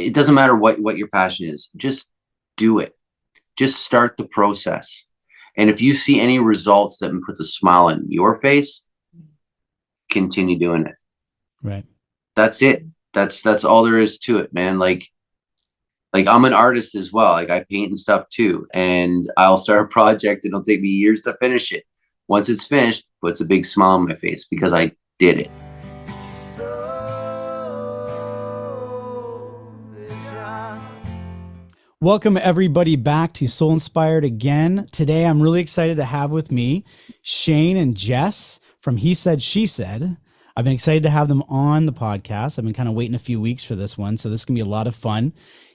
it doesn't matter what your passion is. Just do it. Just start the process. And if you see any results that puts a smile on your face, continue doing it. Right. That's it. That's all there is to it, man. Like I'm an artist as well. Like I paint and stuff too. And I'll start a project and it'll take me years to finish it. Once it's finished, puts a big smile on my face because I did it. Welcome everybody back to Soul Inspired again. Today I'm really excited to have with me Shane and Jess from He Said, She Said. I've been excited to have them on the podcast. I've been kind of waiting a few weeks for this one, so this can be a lot of fun.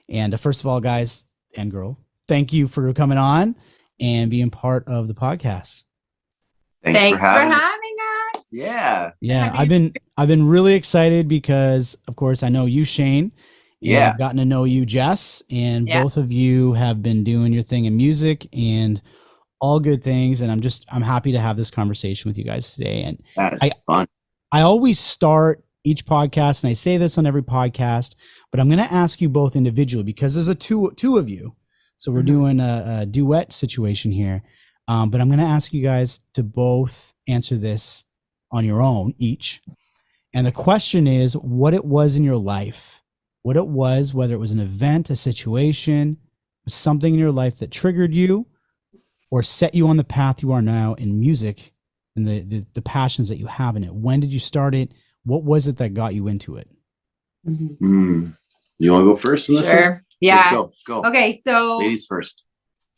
And first of all, guys and girl, thank you for coming on and being part of the podcast. Thanks for having us. Yeah. Yeah, I've been really excited because, of course, I know you, Shane. Yeah. I've gotten to know you, Jess, and both of you have been doing your thing in music and all good things. And I'm happy to have this conversation with you guys today. And that's fun. I always start each podcast, and I say this on every podcast, but I'm going to ask you both individually because there's two of you. So we're doing a duet situation here. But I'm going to ask you guys to both answer this on your own each. And the question is what it was in your life. What it was, whether it was an event, a situation, something in your life that triggered you or set you on the path you are now in music and the passions that you have in it. When did you start it? What was it that got you into it? Mm-hmm. You want to go first in this one? Yeah. Go. Okay, so ladies first.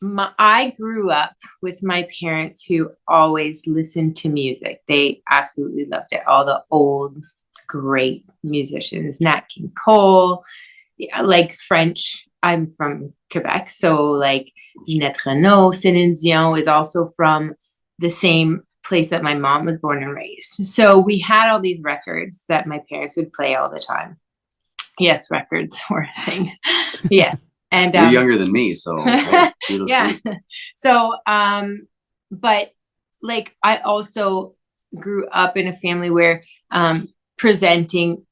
I grew up with my parents who always listened to music. They absolutely loved it. All the old great musicians, Nat King Cole, like French. I'm from Quebec, so like Ginette Renault, Céline Dion is also from the same place that my mom was born and raised. So we had all these records that my parents would play all the time. Yes, records were a thing. Yes. And you're younger than me, so yeah. So but like I also grew up in a family where presenting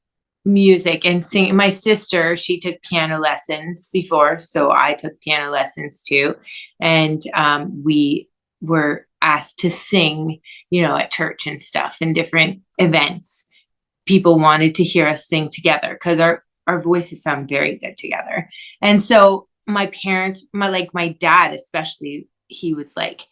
music and singing. My sister, she took piano lessons before, so I took piano lessons too. And we were asked to sing, at church and stuff and different events. People wanted to hear us sing together because our voices sound very good together. And so my parents, my dad especially, he was like,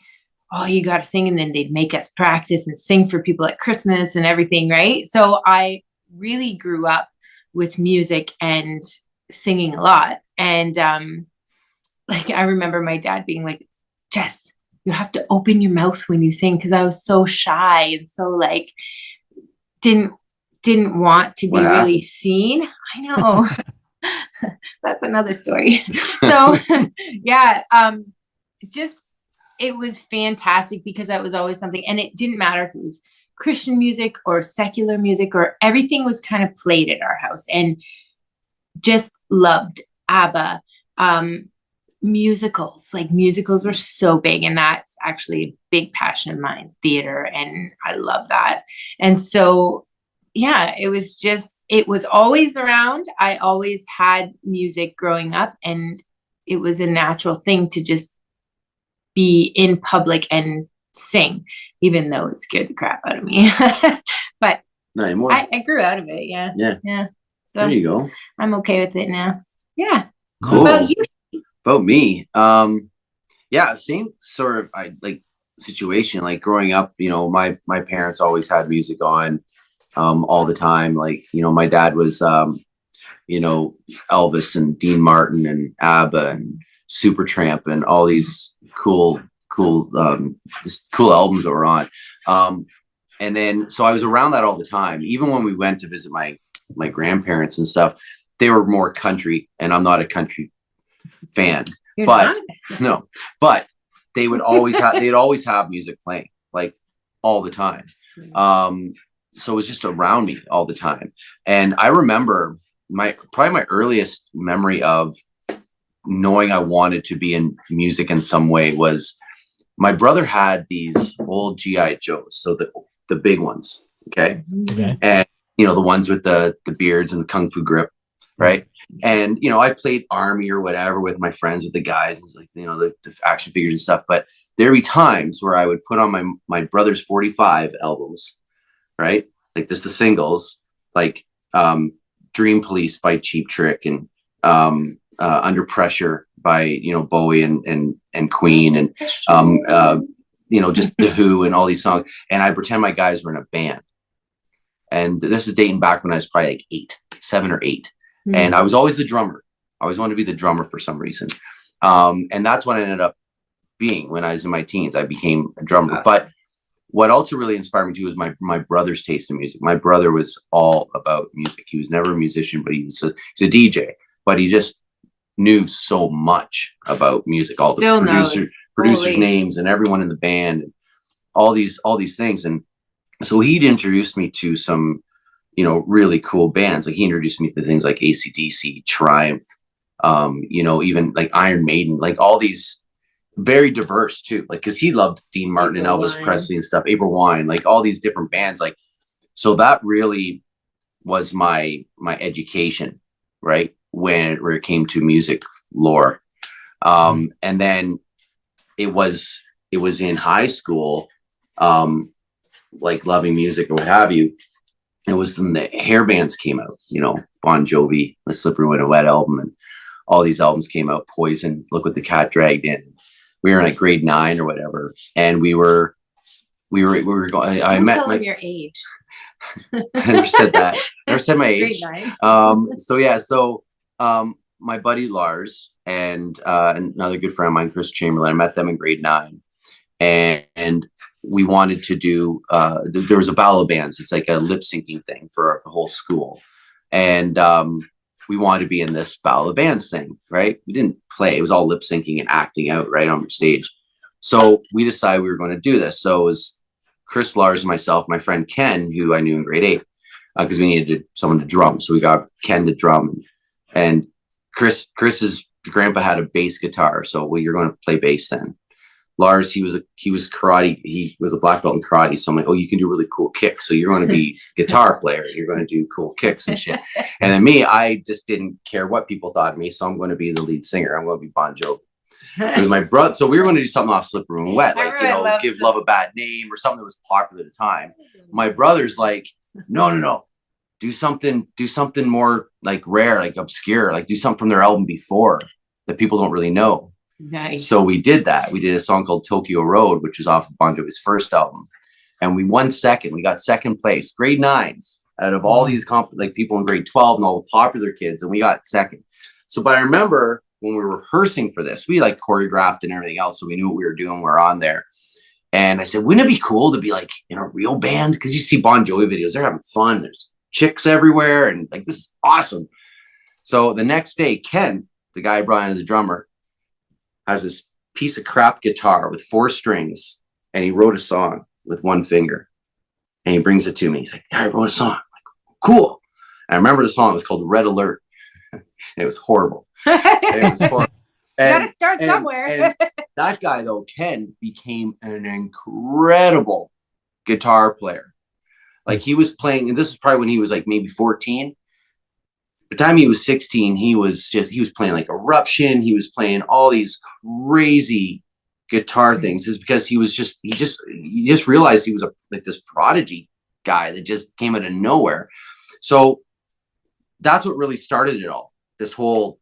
oh, you got to sing. And then they'd make us practice and sing for people at Christmas and everything. Right. So I really grew up with music and singing a lot. And I remember my dad being like, Jess, you have to open your mouth when you sing. Cause I was so shy and so didn't want to be really seen. I know. That's another story. So yeah, it was fantastic because that was always something, and it didn't matter if it was Christian music or secular music or everything was kind of played at our house, and just loved ABBA. Musicals were so big, and that's actually a big passion of mine, theater, and I love that. And so yeah, it was always around. I always had music growing up, and it was a natural thing to just be in public and sing, even though it scared the crap out of me. But not anymore. I grew out of it. Yeah. So there you go. I'm okay with it now. Yeah. Cool. What about you? About me, yeah, same sort of situation. Like growing up, my parents always had music on all the time. Like, my dad was Elvis and Dean Martin and ABBA and Supertramp and all these cool just cool albums that were on. And then so I was around that all the time. Even when we went to visit my grandparents and stuff, they were more country, and I'm not a country fan. But they would they'd always have music playing like all the time. So it was just around me all the time. And I remember probably my earliest memory of knowing I wanted to be in music in some way was my brother had these old GI Joes. So the big ones. Okay. And the ones with the beards and the Kung Fu grip. right? And, you know, I played Army or whatever with my friends, with the guys, and it's like, you know, the action figures and stuff. But there'd be times where I would put on my brother's 45 albums, right? Like just the singles, like Dream Police by Cheap Trick, and Under Pressure by, you know, Bowie and Queen, and you know, just The Who and all these songs. And I pretend my guys were in a band. And this is dating back when I was probably like 7 or 8. And I was always the drummer. I always wanted to be the drummer for some reason. And that's what I ended up being when I was in my teens. I became a drummer. Awesome. But what also really inspired me too was my brother's taste in music. My brother was all about music. He was never a musician, but he's a DJ. But he just knew so much about music. All the producers' names and everyone in the band, and all these things. And so he'd introduced me to some, you know, really cool bands. Like he introduced me to things like AC/DC, Triumph, you know, even like Iron Maiden, like all these very diverse too. Like, cause he loved Dean Martin and Elvis Presley and stuff, April Wine, like all these different bands. Like, so that really was my education, right? Where it came to music lore. And then it was in high school, like loving music or what have you. It was when the hair bands came out, you know, Bon Jovi, the Slippery When It Wet album, and all these albums came out. Poison, Look What the Cat Dragged In. We were in like grade 9 or whatever, and we were going. I met my your age. I never said that. Never said my age. Grade 9. So my buddy Lars and another good friend of mine, Chris Chamberlain, I met them in grade 9, and we wanted to do. There was a battle of bands. It's like a lip syncing thing for the whole school, and we wanted to be in this battle of bands thing, right? We didn't play. It was all lip syncing and acting out right on stage. So we decided we were going to do this. So it was Chris, Lars, and myself, my friend Ken, who I knew in grade 8, because we needed someone to drum. So we got Ken to drum, and Chris's grandpa had a bass guitar. So you're going to play bass then. Lars, he was karate. He was a black belt in karate. So I'm like, oh, you can do really cool kicks. So you're going to be guitar player. You're going to do cool kicks and shit. And then me, I just didn't care what people thought of me. So I'm going to be the lead singer. I'm going to be Bon Jovi. It was my brother. So we were going to do something off Slippery When Wet, like, you know, Give Love a Bad Name or something that was popular at the time. My brother's like, no. Do something more like rare, like obscure, like do something from their album before that people don't really know. Nice. So we did that. We did a song called Tokyo Road, which was off of Bon Jovi's first album. And we won second. We got second place, grade 9s out of all these like people in grade 12 and all the popular kids. And we got second. So, but I remember when we were rehearsing for this, we like choreographed and everything else. So we knew what we were doing. We're on there. And I said, wouldn't it be cool to be like in a real band? Because you see Bon Jovi videos, they're having fun. There's chicks everywhere. And like, this is awesome. So the next day, Ken, the guy Brian, the drummer, has this piece of crap guitar with 4 strings, and he wrote a song with 1 finger, and he brings it to me. He's like, yeah, I wrote a song. I'm like, cool. And I remember the song. It was called Red Alert. And it was horrible. It was horrible. You gotta start somewhere. And that guy, though, Ken, became an incredible guitar player. Like, he was playing, and this was probably when he was like maybe 14. The time he was 16, he was playing like Eruption. He was playing all these crazy guitar things. Is because he just realized he was like this prodigy guy that just came out of nowhere. So that's what really started it all, this whole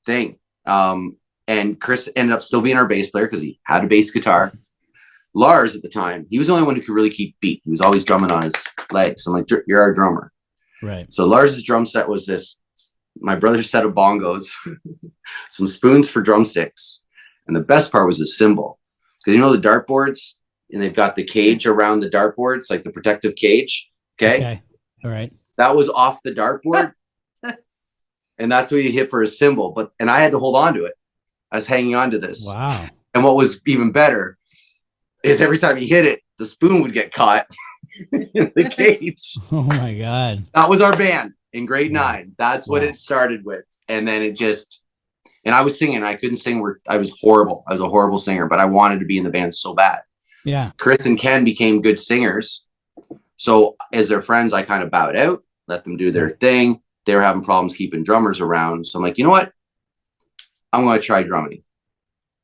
thing. And Chris ended up still being our bass player because he had a bass guitar. Lars at the time, he was the only one who could really keep beat. He was always drumming on his legs. So I'm like, you're our drummer. Right. So Lars's drum set was this, my brother's set of bongos, some spoons for drumsticks. And the best part was the cymbal. Because you know the dartboards, and they've got the cage around the dartboards, like the protective cage. Okay. All right. That was off the dartboard. And that's what he hit for his cymbal. And I had to hold on to it. I was hanging on to this. Wow. And what was even better is every time he hit it, the spoon would get caught in the cage. Oh my God. That was our band in grade 9. That's what it started with. And then it just, and I was singing. I couldn't sing. I was horrible. I was a horrible singer, but I wanted to be in the band so bad. Yeah. Chris and Ken became good singers. So as their friends, I kind of bowed out, let them do their thing. they were having problems keeping drummers around. So I'm like, you know what? I'm going to try drumming.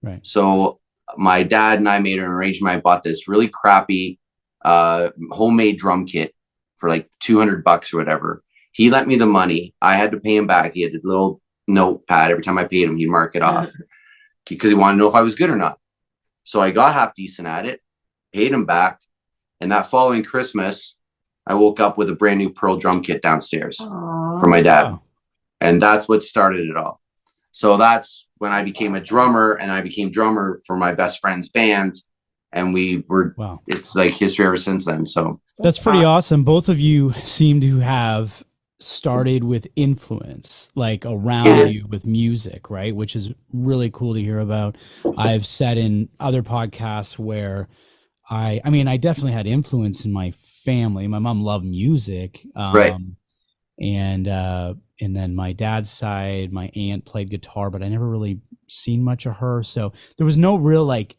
Right. So my dad and I made an arrangement. I bought this really crappy homemade drum kit for like $200 or whatever. He lent me the money. I had to pay him back. He had a little notepad. Every time I paid him, he'd mark it off because he wanted to know if I was good or not. So I got half decent at it, paid him back. And that following Christmas, I woke up with a brand new Pearl drum kit downstairs for my dad. Wow. And that's what started it all. So that's when I became a drummer, and I became drummer for my best friend's band. And we were, it's like history ever since then. So that's pretty awesome. Both of you seem to have started with influence, like around you with music, right? Which is really cool to hear about. I've said in other podcasts where I mean, I definitely had influence in my family. My mom loved music. Right. And then my dad's side, my aunt played guitar, but I never really seen much of her. So there was no real like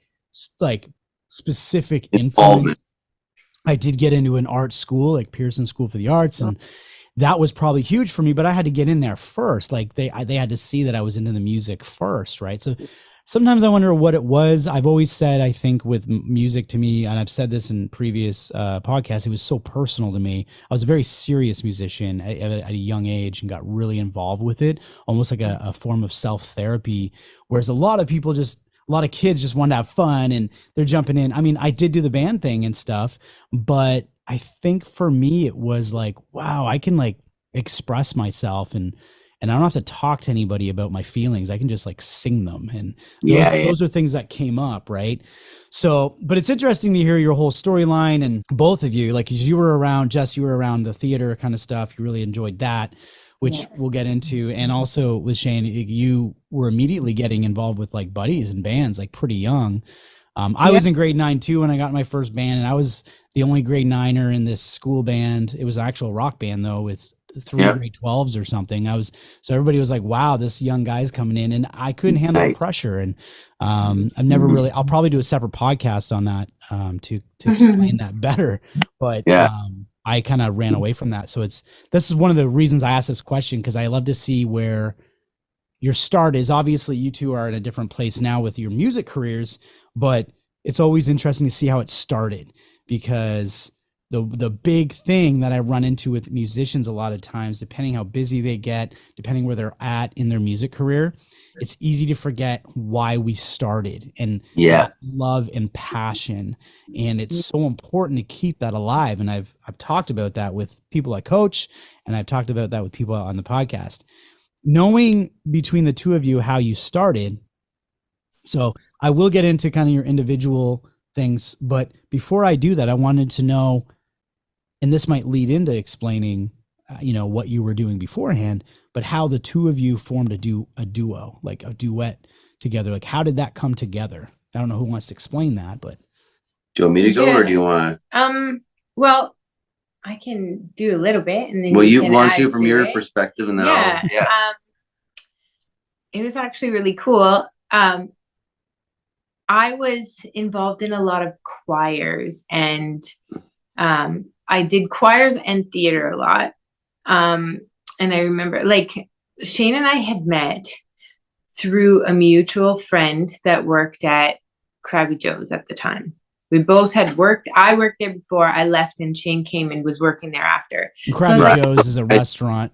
specific influence. I did get into an art school, like Pearson School for the Arts, and that was probably huge for me, but I had to get in there first. Like they had to see that I was into the music first. Right. So sometimes I wonder what it was. I've always said, I think with music to me, and I've said this in previous podcasts, it was so personal to me. I was a very serious musician at a young age and got really involved with it, almost like a form of self-therapy, whereas a lot of kids just want to have fun and they're jumping in. I mean, I did do the band thing and stuff, but I think for me, it was like, wow, I can like express myself and I don't have to talk to anybody about my feelings. I can just like sing them. And those are things that came up. Right. So, but it's interesting to hear your whole storyline, and both of you, like you were around, Jess, you were around the theater kind of stuff. You really enjoyed that, which we'll get into. And also with Shane, you were immediately getting involved with like buddies and bands, like pretty young. I was in grade 9 too when I got my first band, and I was the only grade 9er in this school band. It was an actual rock band though, with 3 grade 12s or something. So everybody was like, wow, this young guy's coming in, and I couldn't handle the pressure. And I've never really, I'll probably do a separate podcast on that to explain that better. But I kind of ran away from that. So this is one of the reasons I asked this question, because I love to see where your start is. Obviously you two are in a different place now with your music careers, but it's always interesting to see how it started, because the big thing that I run into with musicians a lot of times, depending how busy they get, depending where they're at in their music career, it's easy to forget why we started and that love and passion. And it's so important to keep that alive. And I've talked about that with people I coach, and I've talked about that with people on the podcast. Knowing between the two of you how you started, so I will get into kind of your individual things, but before I do that, I wanted to know, and this might lead into explaining, what you were doing beforehand, but how the two of you formed a duo, like a duet together. Like, how did that come together? I don't know who wants to explain that, but. Do you want me to go or do you want to? Well, I can do a little bit, and then you want to from your perspective, and then it was actually really cool. I was involved in a lot of choirs, and I did choirs and theater a lot. And I remember, like, Shane and I had met through a mutual friend that worked at Krabby Joe's at the time. We both had worked. I worked there before I left, and Shane came and was working there after. Krabby Joe's is a restaurant.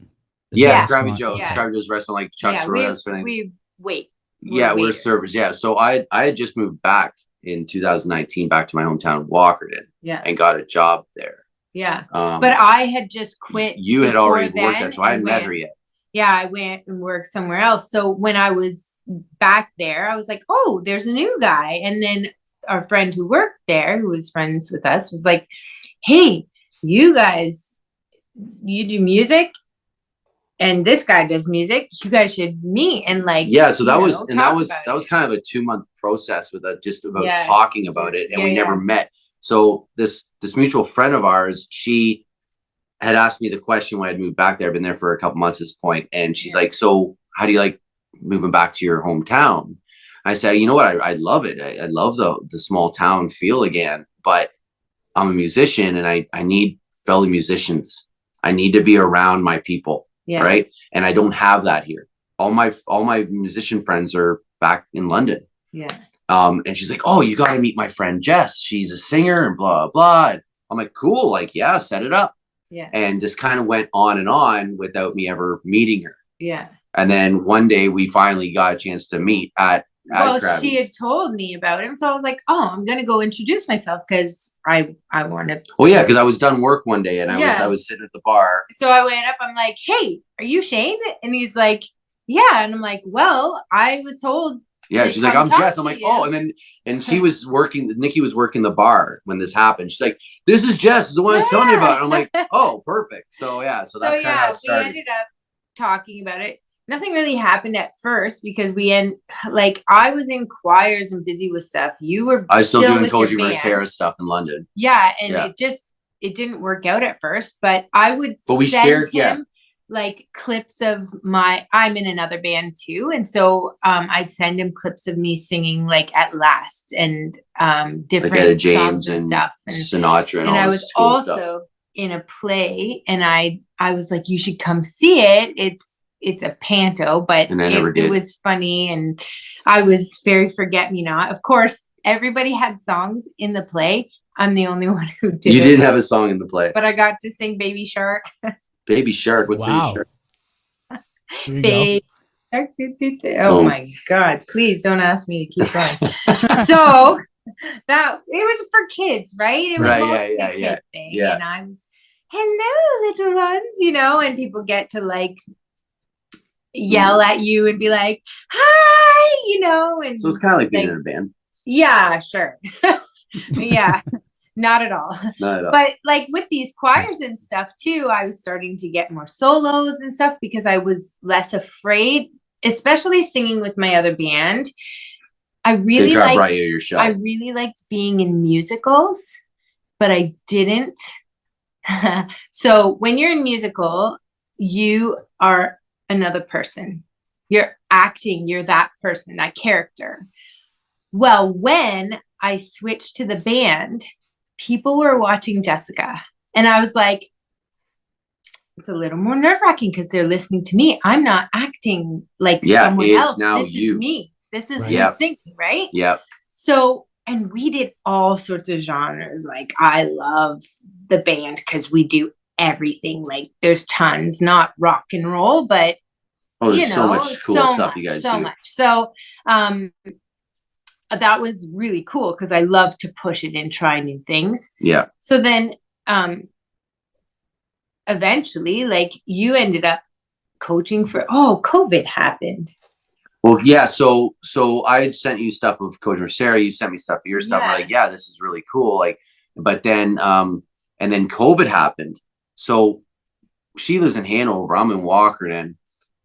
Krabby Joe's. Krabby Joe's restaurant, like Chuck's restaurant. We wait. We're servers. Yeah. So I had just moved back in 2019 back to my hometown, Walkerton. Yeah. And got a job there. Yeah. But I had just quit. You had already worked there, so I hadn't met her yet. Yeah, I went and worked somewhere else. So when I was back there, I was like, oh, there's a new guy. And then our friend who worked there, who was friends with us, was like, hey, you guys, you do music and this guy does music. You guys should meet. And like, so that was kind of a 2-month process with just about talking about it. And we never met. So this mutual friend of ours, she had asked me the question when I'd moved back there. I've been there for a couple months at this point. And she's like, so how do you like moving back to your hometown? I said, you know what? I love it. I love the small town feel again, but I'm a musician and I need fellow musicians. I need to be around my people. Yeah. Right. And I don't have that here. All my musician friends are back in London. Yeah. And she's like, oh, you got to meet my friend Jess. She's a singer and blah, blah. And I'm like, cool. Like, yeah, set it up. Yeah. And just kind of went on and on without me ever meeting her. Yeah. And then one day we finally got a chance to meet at Krabby's. She had told me about him. So I was like, oh, I'm going to go introduce myself because I want to. Well, yeah, because I was done work one day and Yeah. I was sitting at the bar. So I went up. I'm like, hey, are you Shane? And he's like, yeah. And I'm like, well, I was told. Yeah, she's like, I'm Jess. I'm like, you. oh, and she was working. Nikki was working the bar when this happened. She's like, this is Jess. This is the one I was telling you about. And I'm like, oh, perfect. So yeah, so that's kind of how it started. We ended up talking about it. Nothing really happened at first because I was in choirs and busy with stuff. You were I was still doing with Koji your Mercera band. stuff in London. Yeah, and it didn't work out at first, but I would send him like clips of I'm in another band too, and so I'd send him clips of me singing like At Last and different songs and stuff, and Sinatra, and all I this was cool also stuff. in a play, and I was like, you should come see it. It's a panto, but it was funny, and I was very forget-me-not. Of course, everybody had songs in the play. I'm the only one who didn't. You didn't have a song in the play, but I got to sing Baby Shark. Baby Shark. What's Baby Shark? Baby Shark. Oh my God! Please don't ask me to keep going. So that it was for kids, right? It was mostly a kid thing, and I was, hello, little ones, and people get to like yell at you and be like, hi, and so it's kind of like being in a band. Yeah, sure. Yeah, not at all. Not at all. But like with these choirs and stuff too, I was starting to get more solos and stuff because I was less afraid, especially singing with my other band. I really liked being in musicals, but I didn't. So when you're in musical, you are another person. You're acting, you're that person, that character. Well, when I switched to the band, people were watching Jessica, and I was like, it's a little more nerve-wracking because they're listening to me. I'm not acting like someone else. This is me. This is me singing, right? Yeah. So, and we did all sorts of genres. Like, I love the band because we do everything. Like, there's tons, not rock and roll, but there's so much cool stuff you guys do. So much. So, that was really cool because I love to push it and try new things. Yeah. So then, eventually, like, you ended up coaching for, COVID happened. Well, yeah. So I had sent you stuff of Coach Mercera. You sent me stuff of your stuff. Yeah. We're like, yeah, this is really cool. Like, but then, and then COVID happened. So she lives in Hanover. I'm in Walkerton,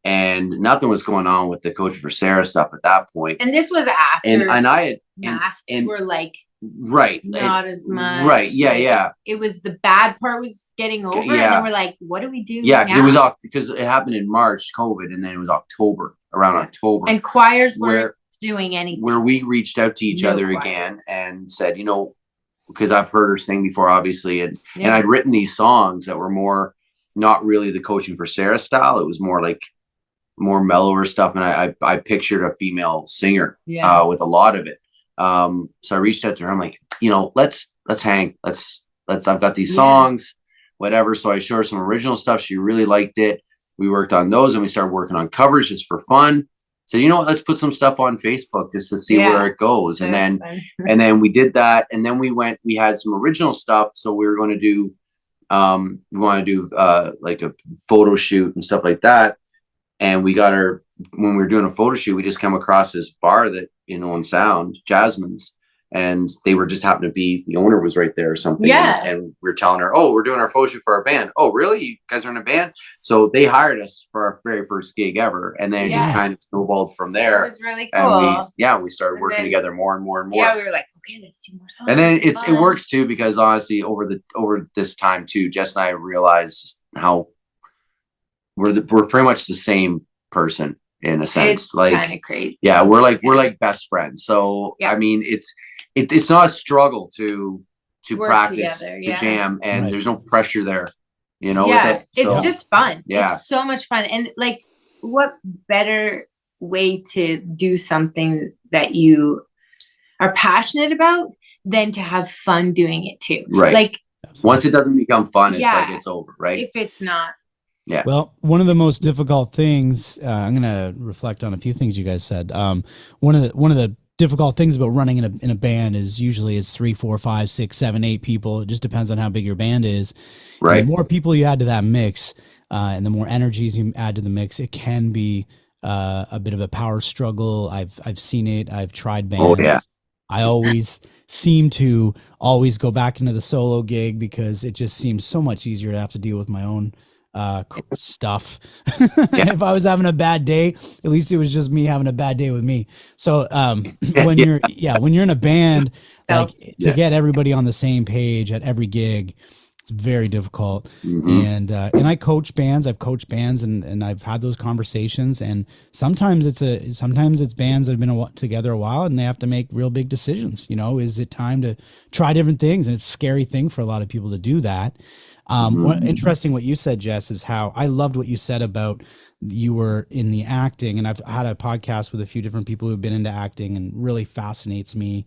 and nothing was going on with the Coach Mercera stuff at that point. And this was after, and I had masks were like, not as much. Right. Yeah. Yeah. It was the bad part was getting over. Yeah. And then we're like, what do we do? Yeah. Because it happened in March, COVID. And then it was October, around October. And choirs weren't doing anything. Where we reached out to each other again and said, because I've heard her sing before, obviously. And I'd written these songs that were more, not really the Coaching for Sarah style. It was more like more mellower stuff. And I pictured a female singer with a lot of it. So I reached out to her. I'm like, let's hang. I've got these songs, whatever. So I showed her some original stuff. She really liked it. We worked on those and we started working on covers just for fun. So, let's put some stuff on Facebook just to see where it goes. And then we did that. And then we had some original stuff. So we were going to do, like a photo shoot and stuff like that. And when we were doing a photo shoot, we just came across this bar that, on Sound, Jasmine's, and they were just happened to be, the owner was right there or something. Yeah. And we were telling her, we're doing our photo shoot for our band. Oh, really? You guys are in a band? So they hired us for our very first gig ever. And then it just kind of snowballed from there. It was really cool. And we started working together more and more and more. Yeah, we were like, okay, let's do more songs. And then it works too, because honestly, over this time too, Jess and I realized how we're pretty much the same person in a sense. It's like kind of crazy. Yeah, we're like best friends. So I mean, it's not a struggle to work practice together, to jam, and there's no pressure there. you know, Yeah, with it. So, it's just fun. yeah. It's so much fun. And like, what better way to do something that you are passionate about than to have fun doing it too. Right. Like, once it doesn't become fun, it's Yeah. like it's over, right? if it's not. Yeah. Well, one of the most difficult things, I'm going to reflect on a few things you guys said. One of the difficult things about running in a band is usually it's 3, 4, 5, 6, 7, 8 people. It just depends on how big your band is. Right. And the more people you add to that mix, and the more energies you add to the mix, it can be a bit of a power struggle. I've seen it. I've tried bands. Oh, yeah. I always seem to always go back into the solo gig because it just seems so much easier to have to deal with my own stuff. Yeah. If I was having a bad day, at least it was just me having a bad day with me. So when you're in a band, like to get everybody on the same page at every gig, it's very difficult. Mm-hmm. And I coach bands. I've coached bands and I've had those conversations. And sometimes it's bands that have been together a while and they have to make real big decisions. You know, is it time to try different things? And it's a scary thing for a lot of people to do that. Interesting what you said, Jess, is how I loved what you said about you were in the acting. And I've had a podcast with a few different people who've been into acting and really fascinates me.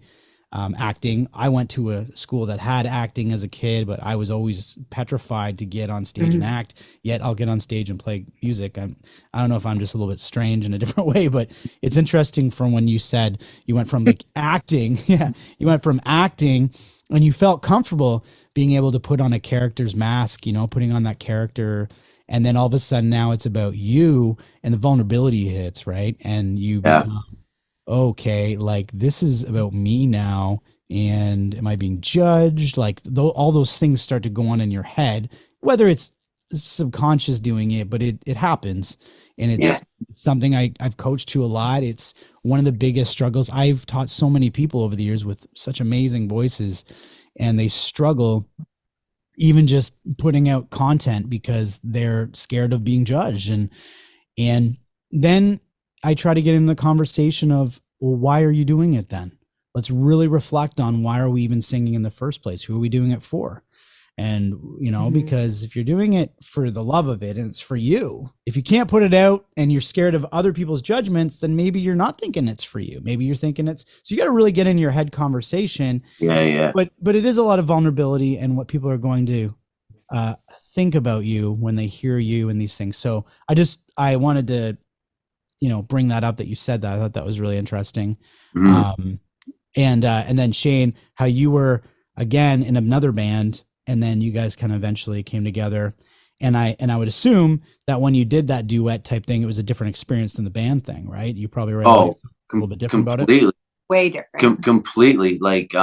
Acting. I went to a school that had acting as a kid, but I was always petrified to get on stage and act. Yet I'll get on stage and play music. I don't know if I'm just a little bit strange in a different way, but it's interesting from when you said you went from like acting. Yeah, you went from acting and you felt comfortable being able to put on a character's mask, you know, putting on that character. And then all of a sudden now it's about you and the vulnerability hits, right? And you become, okay, like this is about me now. And am I being judged? Like all those things start to go on in your head, whether it's subconscious doing it, but it happens. And it's something I've coached to a lot. It's one of the biggest struggles. I've taught so many people over the years with such amazing voices, and they struggle even just putting out content because they're scared of being judged. And then I try to get in the conversation of, well, why are you doing it then? Let's really reflect on why are we even singing in the first place? Who are we doing it for? And, you know, because if you're doing it for the love of it and it's for you, if you can't put it out and you're scared of other people's judgments, then maybe you're not thinking it's for you. Maybe you're thinking so you got to really get in your head conversation. Yeah. But it is a lot of vulnerability and what people are going to think about you when they hear you and these things. So I wanted to, you know, bring that up that you said that. I thought that was really interesting. And then Shane, how you were again in another band and then you guys kind of eventually came together. And I would assume that when you did that duet type thing, it was a different experience than the band thing, right? You probably were a little bit different about it. Way different. Completely. Like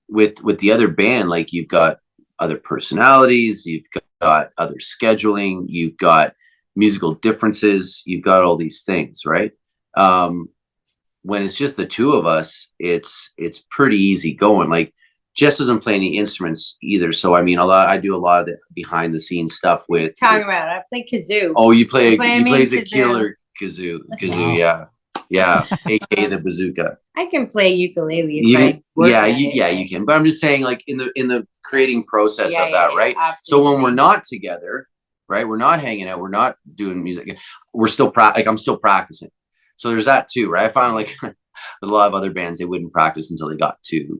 with the other band, like you've got other personalities, you've got other scheduling, you've got musical differences, you've got all these things, right? When it's just the two of us, it's pretty easy going. Like Jess doesn't play any instruments either, so I mean, I do a lot of the behind the scenes stuff with. Talking about it, I play kazoo. Oh, you play a kazoo. killer kazoo, wow. yeah, aka the bazooka. I can play ukulele. You can. But I'm just saying, like in the creating process of that, right? Absolutely. So when we're not together, right, we're not hanging out, we're not doing music, we're still I'm still practicing. So there's that too, right? I found like a lot of other bands, they wouldn't practice until they got to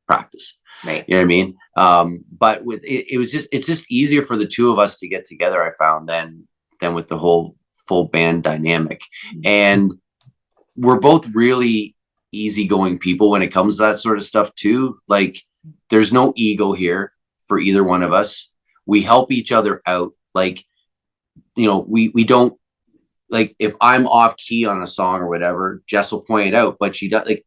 practice. Right. You know what I mean? But with it's just easier for the two of us to get together, I found, than with the whole full band dynamic. And we're both really easygoing people when it comes to that sort of stuff too. Like there's no ego here for either one of us. We help each other out. Like, you know, we don't, like if I'm off key on a song or whatever, Jess will point it out, but she does, like,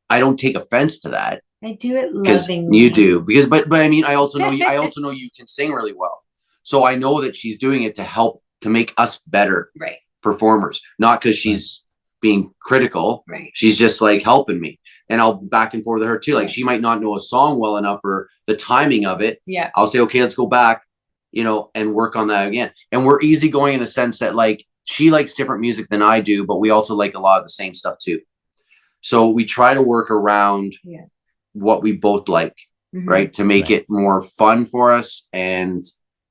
I don't take offense to that. I do it lovingly. You do, because, but I mean, I also know you can sing really well. So I know that she's doing it to help, to make us better performers, not because she's being critical. Right. She's just like helping me, and I'll back and forth with her too. Like she might not know a song well enough or the timing of it. Yeah. I'll say, okay, let's go back, you know, and work on that again. And we're easygoing in a sense that like she likes different music than I do, but we also like a lot of the same stuff too. So we try to work around what we both like. Mhm. right? To make Right. it more fun for us and,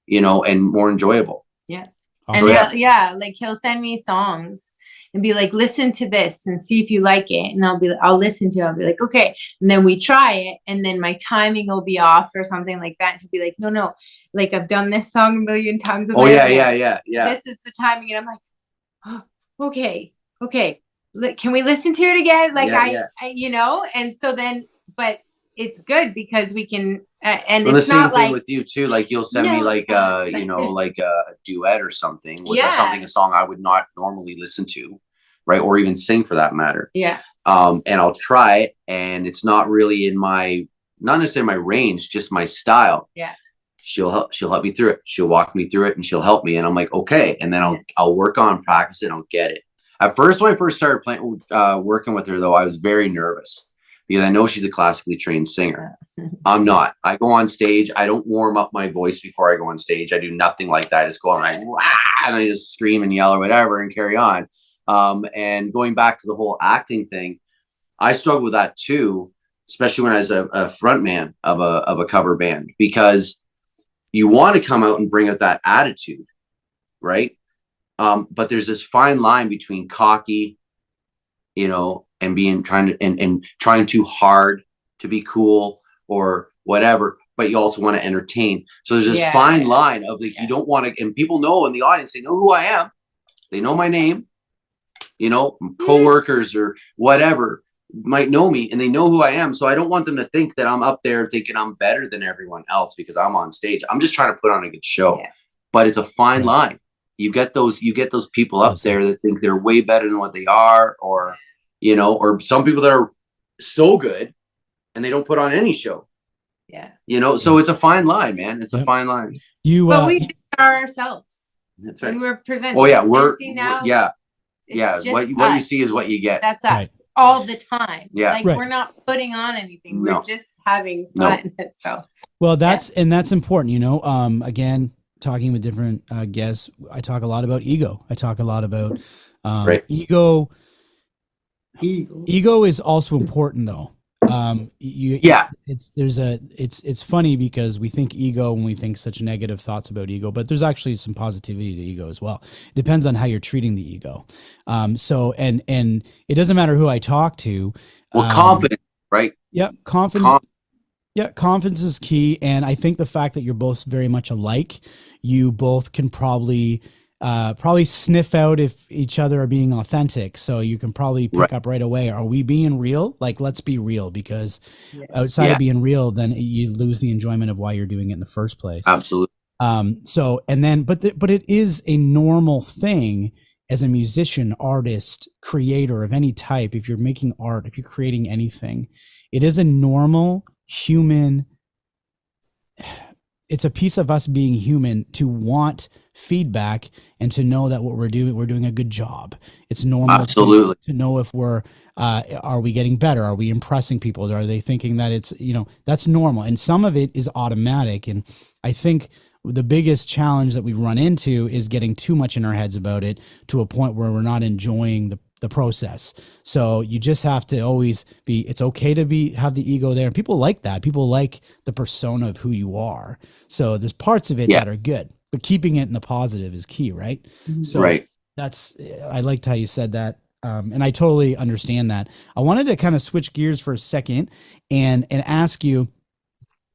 you know, and more enjoyable. Yeah. Awesome. And like he'll send me songs and be like, listen to this and see if you like it. And I'll listen to it. I'll be like, okay. And then we try it. And then my timing will be off or something like that. And he'll be like, no, like I've done this song a million times. Oh yeah. This is the timing. And I'm like, oh, okay. Can we listen to it again? Like I, you know, and so then, but it's good because we can, and well, it's the same not thing like with you too. Like you'll send me like you know, like a duet or something with a song I would not normally listen to, right? Or even sing for that matter. Yeah. And I'll try it, and it's not really in my, not necessarily my range, just my style. Yeah. She'll help me through it. She'll walk me through it, and she'll help me. And I'm like, okay. And then I'll work on, practice it. I'll get it. At first, when I first started playing, working with her, though, I was very nervous because I know she's a classically trained singer. I'm not. I go on stage. I don't warm up my voice before I go on stage. I do nothing like that. I just go on and I just scream and yell or whatever and carry on. And going back to the whole acting thing, I struggle with that too, especially when I was a front man of a cover band, because you want to come out and bring out that attitude, right? But there's this fine line between cocky, you know, and trying too hard to be cool or whatever, but you also want to entertain. So there's this fine line of like, you don't want to, and people know in the audience, they know who I am. They know my name, you know, coworkers or whatever might know me and they know who I am. So I don't want them to think that I'm up there thinking I'm better than everyone else because I'm on stage. I'm just trying to put on a good show, but it's a fine line. You get those people up there that think they're way better than what they are, or, you know, or some people that are so good and they don't put on any show. Yeah. You know, so it's a fine line, man. It's a fine line. But we are ourselves. That's right. And we're presenting. Oh yeah, What you see is what you get. That's us all the time. Yeah. Like we're not putting on anything. We're just having fun. So well, that's important, you know. Again, talking with different guests, I talk a lot about ego. I talk a lot about ego. Ego is also important though. It's funny because we think ego when we think such negative thoughts about ego, but there's actually some positivity to ego as well. It depends on how you're treating the ego. So it doesn't matter who I talk to. Well, confidence, right? Yeah, confidence. Yeah, confidence is key, and I think the fact that you're both very much alike, you both can probably sniff out if each other are being authentic. So you can probably pick up right away. Are we being real? Like, let's be real, because outside of being real, then you lose the enjoyment of why you're doing it in the first place. Absolutely. But it is a normal thing as a musician, artist, creator of any type. If you're making art, if you're creating anything, it is a normal human. It's a piece of us being human to want feedback and to know that what we're doing a good job. It's normal to know if are we getting better? Are we impressing people? Are they thinking that it's, you know, that's normal. And some of it is automatic. And I think the biggest challenge that we run into is getting too much in our heads about it to a point where we're not enjoying the process. So you just have to always it's okay to have the ego there. And people like that. People like the persona of who you are. So there's parts of it that are good, but keeping it in the positive is key, right? So I liked how you said that. And I totally understand that. I wanted to kind of switch gears for a second and ask you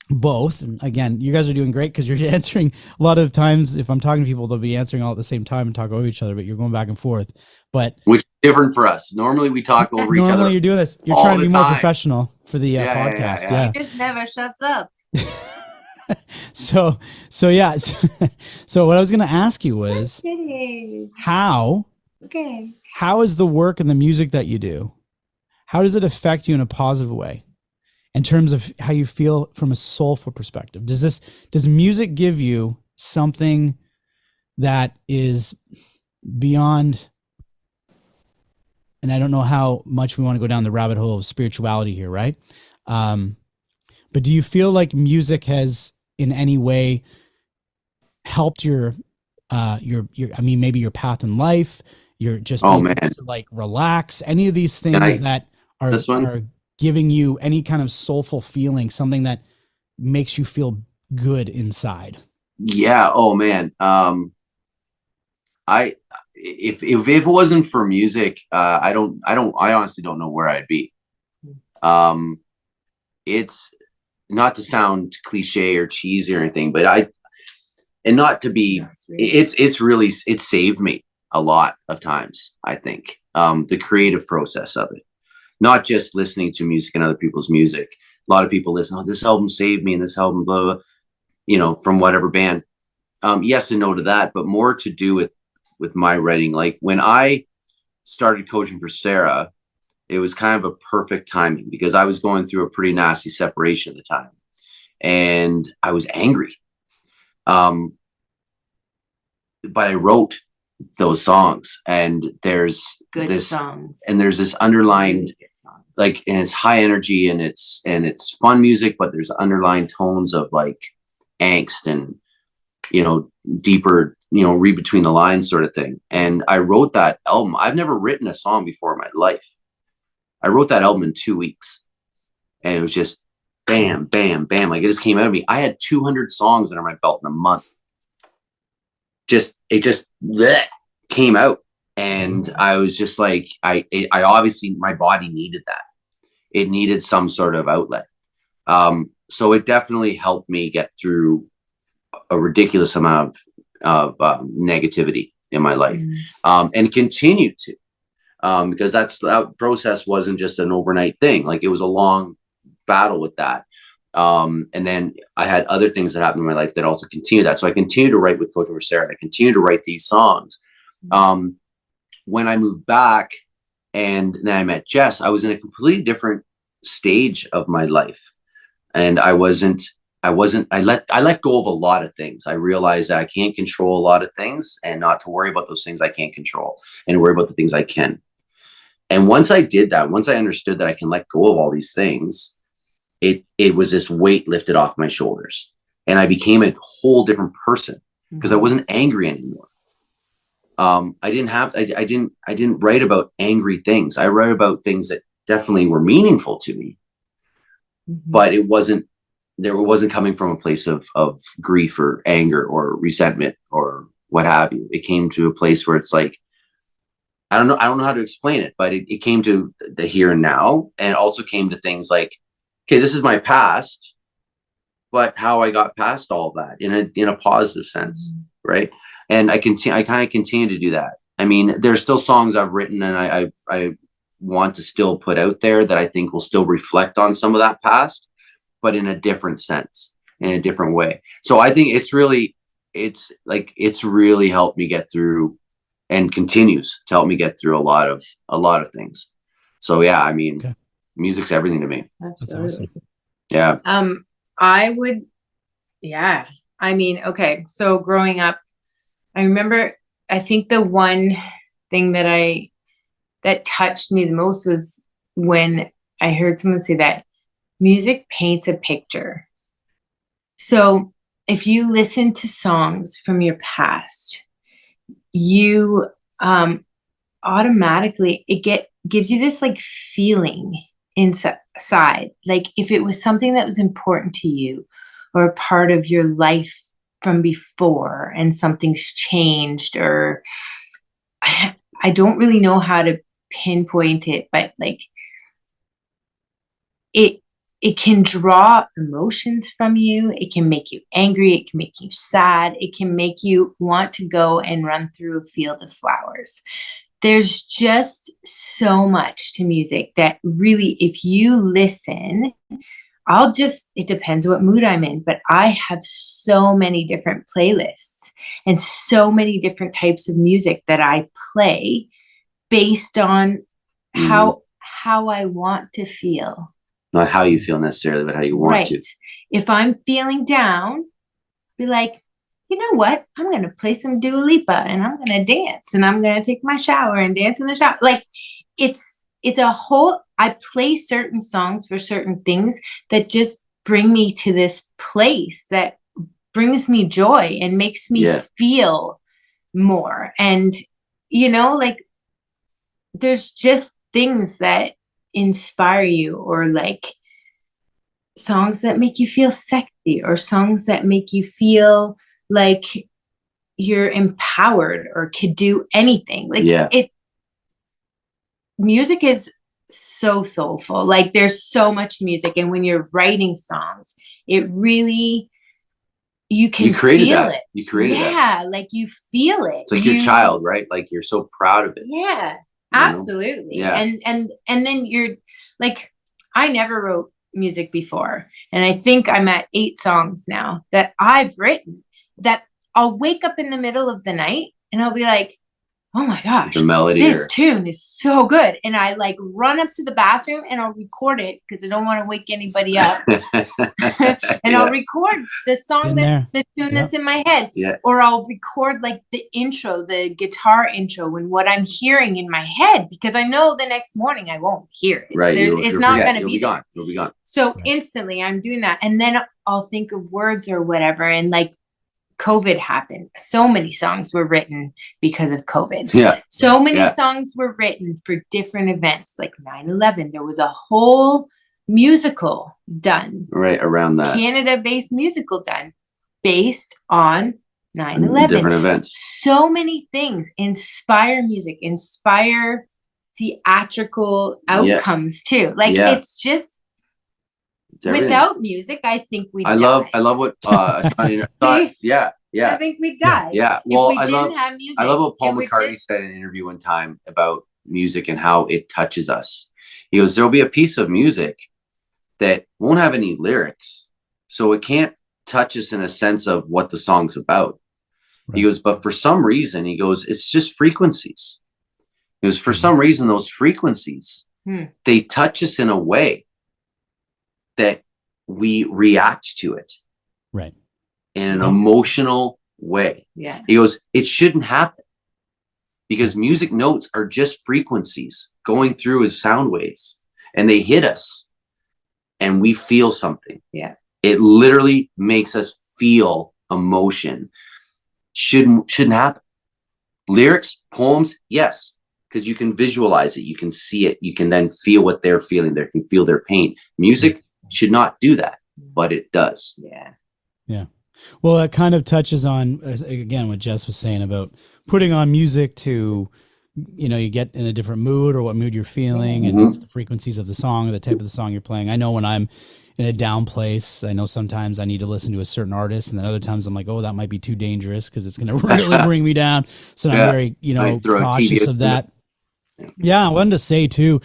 both. And again, you guys are doing great because you're answering a lot of times. If I'm talking to people, they'll be answering all at the same time and talk over each other, but you're going back and forth. But which is different for us. Normally we talk over each other. Normally you're doing this. You're trying to be more professional for the podcast. Yeah. He just never shuts up. So what I was going to ask you was how is the work and the music that you do, how does it affect you in a positive way in terms of how you feel from a soulful perspective? Does music give you something that is beyond, and I don't know how much we want to go down the rabbit hole of spirituality here, right? But do you feel like music has in any way helped your maybe your path in life? You're just to like relax. Any of these things that are giving you any kind of soulful feeling, something that makes you feel good inside? Yeah. Oh man. I if it wasn't for music, I honestly don't know where I'd be. It's not to sound cliche or cheesy or anything, but and not to be, it's really, it saved me a lot of times. I think, the creative process of it, not just listening to music and other people's music. A lot of people listen, oh, this album saved me and this album, blah, blah, from whatever band. Yes and no to that, but more to do with my writing. Like when I started coaching for Sarah, it was kind of a perfect timing because I was going through a pretty nasty separation at the time, and I was angry. But I wrote those songs, and there's Good this songs. and there's this underlying, Really good songs. like, and it's high energy, and it's fun music, but there's underlying tones of like angst and deeper, read between the lines sort of thing. And I wrote that album. I've never written a song before in my life. I wrote that album in 2 weeks, and it was just bam, bam, bam. Like, it just came out of me. I had 200 songs under my belt in a month. It just bleh, came out. And I was just like, I obviously, my body needed that. It needed some sort of outlet. So it definitely helped me get through a ridiculous amount of negativity in my life, and continue to, because that process wasn't just an overnight thing. Like, it was a long battle with that. And then I had other things that happened in my life that also continued that. So I continued to write with Coach over Sarah. I continued to write these songs. When I moved back and then I met Jess, I was in a completely different stage of my life. And I let go of a lot of things. I realized that I can't control a lot of things, and not to worry about those things I can't control, and worry about the things I can. And once I did that, once I understood that I can let go of all these things, it was this weight lifted off my shoulders, and I became a whole different person because I wasn't angry anymore. I didn't write about angry things. I wrote about things that definitely were meaningful to me, but it wasn't coming from a place of grief or anger or resentment or what have you. It came to a place where it's like, I don't know how to explain it, but it came to the here and now, and it also came to things like, okay, this is my past, but how I got past all that in a positive sense, right? And I kind of continue to do that. I mean, there's still songs I've written and I want to still put out there that I think will still reflect on some of that past, but in a different sense, in a different way. So I think it's really helped me get through, and continues to help me get through a lot of things. So yeah, I mean, okay. Music's everything to me. Absolutely. That's awesome. Yeah. I would, yeah. I mean, okay. So growing up, I remember, I think the one thing that touched me the most was when I heard someone say that music paints a picture. So if you listen to songs from your past, you automatically, gives you this like feeling inside. Like if it was something that was important to you or a part of your life from before and something's changed, or I don't really know how to pinpoint it, but like it can draw emotions from you. It can make you angry. It can make you sad. It can make you want to go and run through a field of flowers. There's just so much to music that really, if you listen, it depends what mood I'm in, but I have so many different playlists and so many different types of music that I play based on how I want to feel. Not how you feel necessarily, but how you want to. If I'm feeling down, be like, you know what? I'm going to play some Dua Lipa and I'm going to dance and I'm going to take my shower and dance in the shower. Like it's a whole, I play certain songs for certain things that just bring me to this place that brings me joy and makes me feel more. And, like there's just things that inspire you, or like songs that make you feel sexy, or songs that make you feel like you're empowered or could do anything. Like music is so soulful. Like there's so much music, and when you're writing songs, it really, you can feel it. You created that. Yeah, like you feel it. It's like your child, right? Like you're so proud of it. Yeah, absolutely. Yeah. And then you're like, I never wrote music before, and I think I'm at 8 songs now that I've written, that I'll wake up in the middle of the night and I'll be like, oh my gosh, the melody, this tune is so good. And I like run up to the bathroom and I'll record it because I don't want to wake anybody up. And I'll record the song that's the tune that's in my head. Yeah. Or I'll record like the intro, the guitar intro, and what I'm hearing in my head, because I know the next morning I won't hear it. Right. It's not going to be gone. You'll be gone. So instantly I'm doing that. And then I'll think of words or whatever. And like, COVID happened. So many songs were written because of COVID. Yeah. So many songs were written for different events, like 9/11. There was a whole musical done. Right around that. Canada-based musical done based on 9/11. Different events. So many things inspire music, inspire theatrical outcomes too. Like it's just, without music, I think we. I love what yeah. I think we'd die. Yeah. Well, if we didn't have music. I love what Paul McCartney said in an interview one time about music and how it touches us. He goes, there'll be a piece of music that won't have any lyrics, so it can't touch us in a sense of what the song's about. Right. He goes, but for some reason, he goes, it's just frequencies. He goes, for some reason, those frequencies, they touch us in a way that we react to it, right, in an emotional way. Yeah. He goes, it shouldn't happen, because music notes are just frequencies going through as sound waves, and they hit us and we feel something. Yeah. It literally makes us feel emotion. Shouldn't happen. Lyrics, poems, yes, because you can visualize it, you can see it, you can then feel what they're feeling, they can feel their pain. Music should not do that, but it does. Yeah. Well, it kind of touches on, again, what Jess was saying about putting on music to, you get in a different mood or what mood you're feeling, and it's the frequencies of the song or the type of the song you're playing. I know when I'm in a down place, I know sometimes I need to listen to a certain artist, and then other times I'm like, oh, that might be too dangerous because it's going to really bring me down. So I'm very, cautious of that. Yeah, I wanted to say too,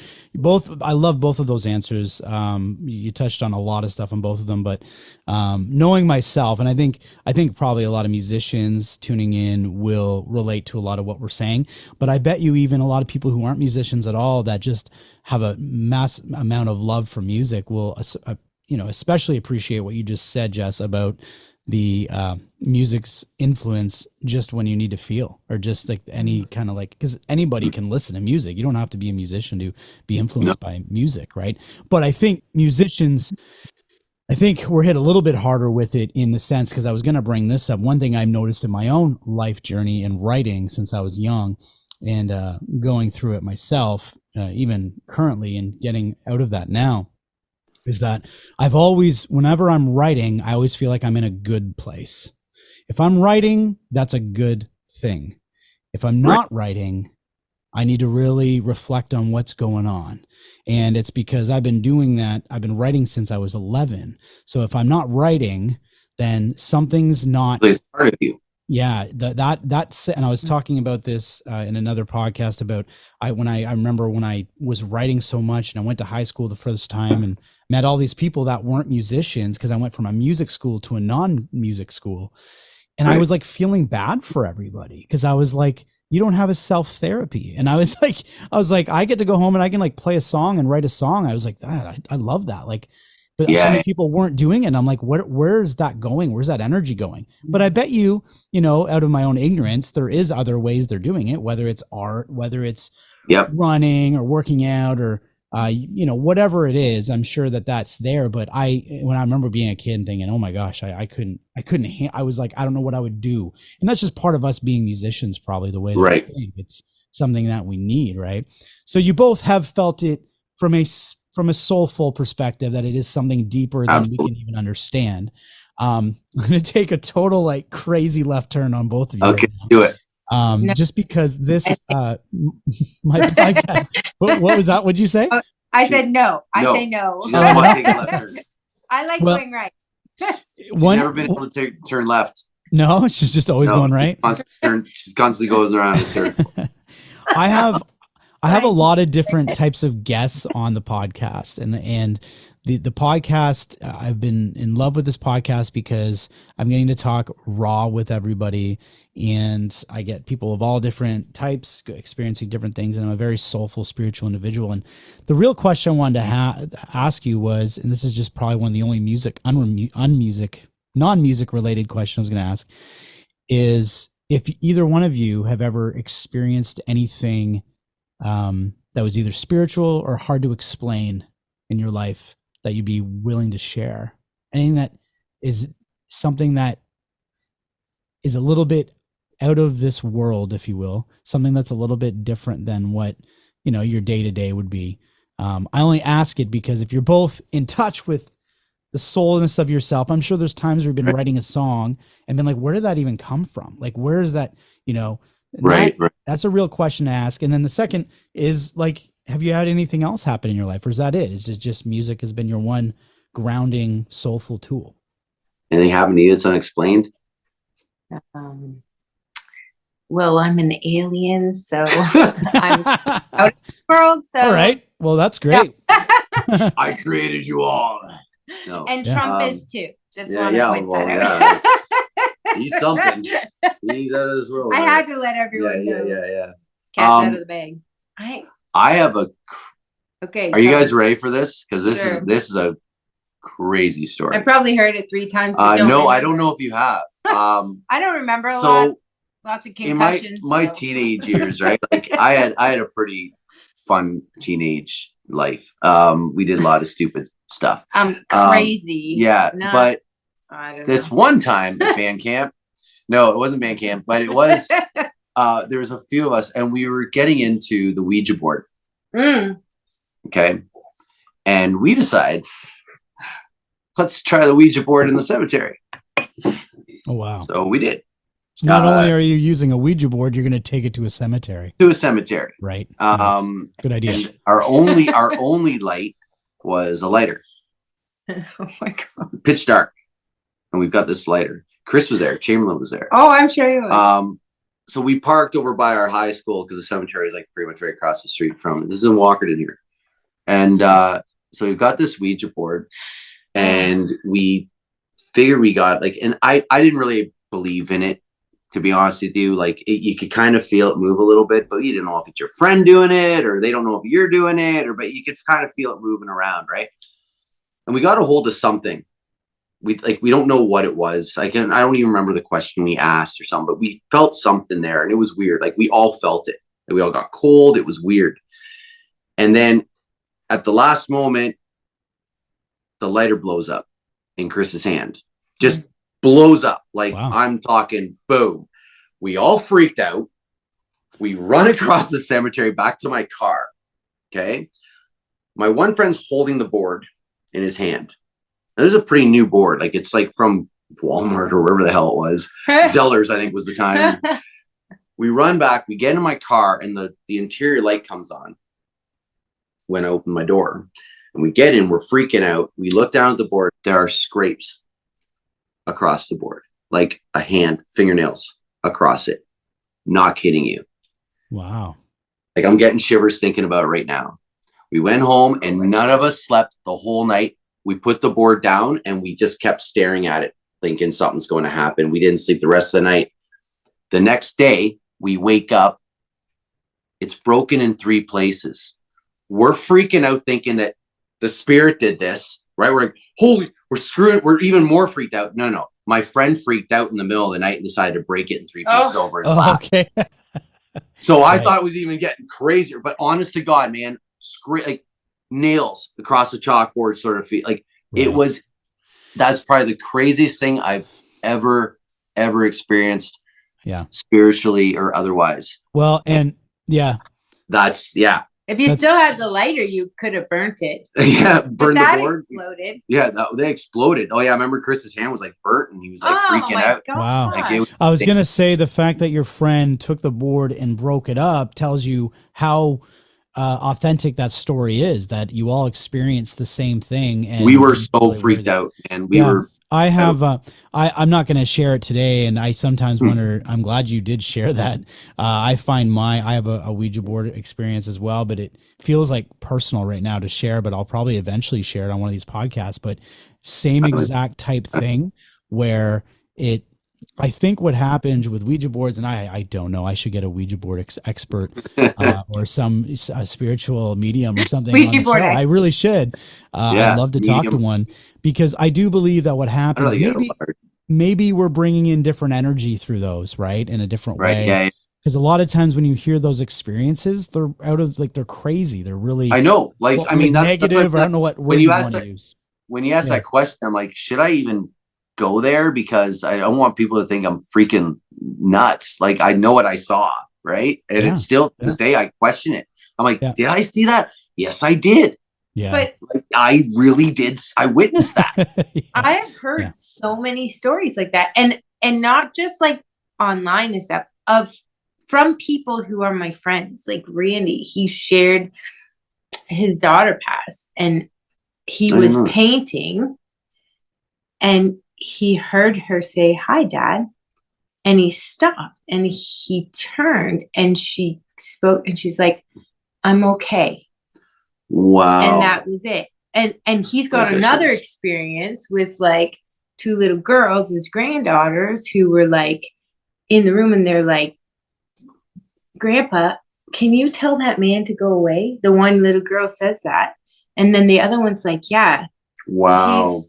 I love both of those answers. You touched on a lot of stuff on both of them, but knowing myself, and I think probably a lot of musicians tuning in will relate to a lot of what we're saying, but I bet you even a lot of people who aren't musicians at all that just have a mass amount of love for music will, especially appreciate what you just said, Jess, about the music's influence just when you need to feel, or just like any kind of like, because anybody can listen to music. You don't have to be a musician to be influenced by music, right? But I think musicians, we're hit a little bit harder with it in the sense, because I was going to bring this up. One thing I've noticed in my own life journey in writing since I was young, and going through it myself, even currently, and getting out of that now, is that I've always, whenever I'm writing, I always feel like I'm in a good place. If I'm writing, that's a good thing. If I'm not writing, I need to really reflect on what's going on. And it's because I've been doing that. I've been writing since I was 11. So if I'm not writing, then something's not. It's part of you. Yeah, that's, and I was talking about this in another podcast about I remember when I was writing so much, and I went to high school the first time and met all these people that weren't musicians, because I went from a music school to a non-music school, and I was like feeling bad for everybody, because I was like, you don't have a self-therapy, and I was like, I get to go home and I can like play a song and write a song. I was like, I love that, like. But so many people weren't doing it. And I'm like, where's that going? Where's that energy going? But I bet you, out of my own ignorance, there is other ways they're doing it, whether it's art, whether it's running or working out, or, whatever it is. I'm sure that's there. But when I remember being a kid and thinking, oh my gosh, I was like, I don't know what I would do. And that's just part of us being musicians, probably the way that I think. It's something that we need. Right. So you both have felt it from from a soulful perspective, that it is something deeper than we can even understand. I'm going to take a total like crazy left turn on both of you. Okay, right now. do it. No. Just because this, my podcast, what was that? What'd you say? I said no. I No. say no. She doesn't want to take a left turn. I like Well, going right. She's never been able to turn left. No, she's just always going right. She's constantly goes around in a circle. I have a lot of different types of guests on the podcast, and the podcast, I've been in love with this podcast because I'm getting to talk raw with everybody, and I get people of all different types experiencing different things, and I'm a very soulful, spiritual individual. And the real question I wanted to ask you was, and this is just probably one of the only non-music related question I was going to ask, is if either one of you have ever experienced anything that was either spiritual or hard to explain in your life that you'd be willing to share. Anything that is something that is a little bit out of this world, if you will, something that's a little bit different than what, your day-to-day would be. I only ask it because if you're both in touch with the soulness of yourself, I'm sure there's times where you've been writing a song and been like, where did that even come from? Like, where is that, Right. That's a real question to ask. And then the second is like, have you had anything else happen in your life, or is that it? Is it just music has been your one grounding, soulful tool? Anything happened to you that's unexplained? Well, I'm an alien, so I'm out of the world. So all right. Well, that's great. Yeah. I created you all. No. And Trump is too. Just yeah, want to yeah, point well, that out. He's something. He's out of this world. I right? had to let everyone know. Yeah. Cat's out of the bag. I have a. Okay. Are you guys ready for this? Because Sure. this is a crazy story. I probably heard it 3 times. No, I don't know if you have. I don't remember a lot. Lots of in concussions. my teenage years, right? Like I had a pretty fun teenage life. We did a lot of stupid stuff. Crazy. Yeah, No, but I don't this know. one time at band camp, no, it wasn't band camp, but it was. There was a few of us, and we were getting into the Ouija board. Okay, and we decide, let's try the Ouija board in the cemetery. Oh wow! So we did. Not only are you using a Ouija board, you're going to take it to a cemetery. To a cemetery, right? Nice. Good idea. And our only light was a lighter. Oh my God! Pitch dark, and we've got this lighter. Chris was there. Chamberlain was there. Oh, I'm sure you was. So we parked over by our high school because the cemetery is like pretty much right across the street from. This is in Walkerton here, and so we've got this Ouija board, and we figured we got like, and I didn't really believe in it, to be honest with you. Like you could kind of feel it move a little bit, but you didn't know if it's your friend doing it or they don't know if you're doing it, but you could kind of feel it moving around, right? And we got a hold of something. We don't know what it was. I don't even remember the question we asked or something, but we felt something there, and it was weird. Like we all felt it. And we all got cold. It was weird. And then at the last moment, the lighter blows up in Chris's hand. Just blows up. Like wow. I'm talking boom. We all freaked out. We run across the cemetery back to my car. Okay. My one friend's holding the board in his hand. This is a pretty new board. Like it's like from Walmart or wherever the hell it was. Zellers, I think was the time. We run back, we get in my car, and the interior light comes on when I open my door. And we get in, we're freaking out. We look down at the board. There are scrapes across the board, like a hand, fingernails across it. Not kidding you. Wow. Like I'm getting shivers thinking about it right now. We went home and none of us slept the whole night. We put the board down and we just kept staring at it, thinking something's going to happen. We didn't sleep the rest of the night. The next day, we wake up. It's broken in 3 places. We're freaking out thinking that the spirit did this, right? We're like, holy, we're screwing. We're even more freaked out. No. My friend freaked out in the middle of the night and decided to break it in 3 pieces over his lap. Okay. So I thought it was even getting crazier. But honest to God, man, like nails across the chalkboard sort of feel like it was. That's probably the craziest thing I've ever experienced. Yeah, spiritually or otherwise. Well, and yeah, that's yeah. If you still had the lighter, you could have burnt it. Yeah, But burned the that board. exploded. Yeah, they exploded. Oh yeah, I remember Chris's hand was like burnt, and he was like freaking my out. God. Wow. Like it was, I was going to say the fact that your friend took the board and broke it up tells you how authentic that story is, that you all experienced the same thing. And we were you so really freaked were- out, and we were. I have, I'm not going to share it today. And I sometimes wonder, I'm glad you did share that. I find I have a Ouija board experience as well, but it feels like personal right now to share, but I'll probably eventually share it on one of these podcasts, but same exact type thing where I think what happened with Ouija boards, and I don't know, I should get a Ouija board expert or a spiritual medium or something. Ouija on the board show. I really should. Yeah, I'd love to talk to medium. one, because I do believe that what I don't know, happens, you get a large- maybe we're bringing in different energy through those, right? In a different right? way. Yeah, Because a lot of times when you hear those experiences, they're they're crazy. They're really, I know. Like, I mean, that's negative. what, I don't know what word when you you ask want to that, use. when you ask Yeah. that question, I'm like, should I even go there? Because I don't want people to think I'm freaking nuts. Like, I know what I saw, right? And Yeah. it's still to this day, I question it. I'm like, Yeah. did I see that? Yes, I did. Yeah. But Like, I really did. I witnessed that. Yeah. I've heard Yeah. so many stories like that, and not just like online and stuff, from people who are my friends. Like Randy, he shared his daughter passed, and he I was know. painting, and he heard her say, "Hi, Dad," and he stopped, and he turned, and she spoke, and she's like, "I'm okay." Wow. And that was it. And he's got Those another issues. experience with like two little girls, his granddaughters, who were like in the room, and they're like, "Grandpa, can you tell that man to go away?" The one little girl says that, and then the other one's like, "Yeah, Wow.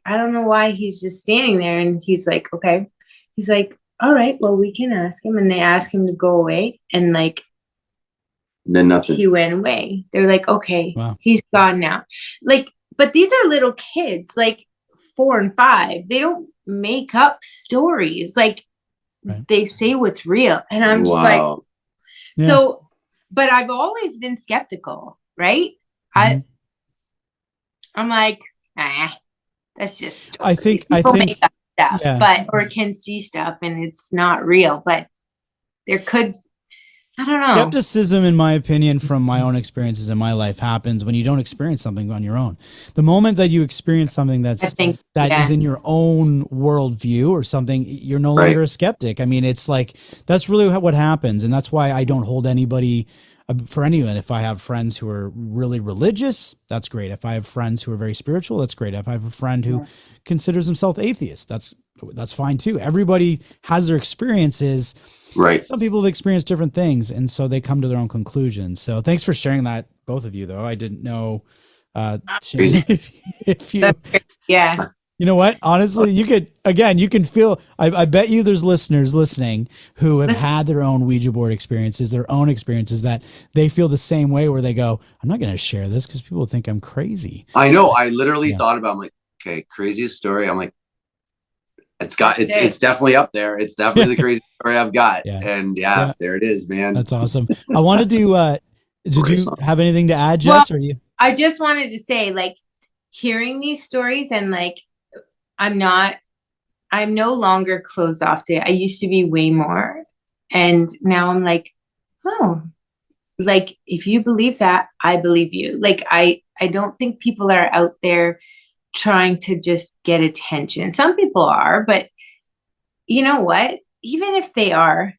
I don't know why he's just standing there." And he's like, "Okay." He's like, "All right, well, we can ask him." And they ask him to go away, and like Then nothing. he went away. They're like, "Okay, Wow. he's gone now." Like, but these are little kids, like 4 and 5. They don't make up stories. Like, Right. they say what's real. And I'm just like, Wow. Yeah. so, but I've always been skeptical, right? Mhm. I'm like, that's just I stories. think- People make up stuff, yeah. or can see stuff and it's not real, but there could, I don't know. Skepticism, in my opinion, from my own experiences in my life, happens when you don't experience something on your own. The moment that you experience something I that think is in your own worldview or something, you're no Right. longer a skeptic. I mean, it's like, that's really what happens. And that's why I don't hold anybody for anyone. If I have friends who are really religious, that's great. If I have friends who are very spiritual, that's great. If I have a friend who considers himself atheist, that's fine too. Everybody has their experiences. Right. Some people have experienced different things, and so they come to their own conclusions. So thanks for sharing that, both of you, though. I didn't know Crazy. if you, Yeah. you know what, honestly, you can feel, I bet you there's listeners listening who have had their own Ouija board experiences, their own experiences, that they feel the same way, where they go, I'm not going to share this because people think I'm crazy. I know. I literally Yeah. thought about, I'm like, okay, craziest story. I'm like, it's definitely up there. It's definitely the craziest story I've got. Yeah. And Yeah. there it is, man. That's awesome. I wanted to, did Great you song. have anything to add, Jess? Or you? I just wanted to say, like, hearing these stories, and like, I'm no longer closed off to it. I used to be way more. And now I'm like, oh, like, if you believe that, I believe you. Like, I don't think people are out there trying to just get attention. Some people are, but you know what? Even if they are,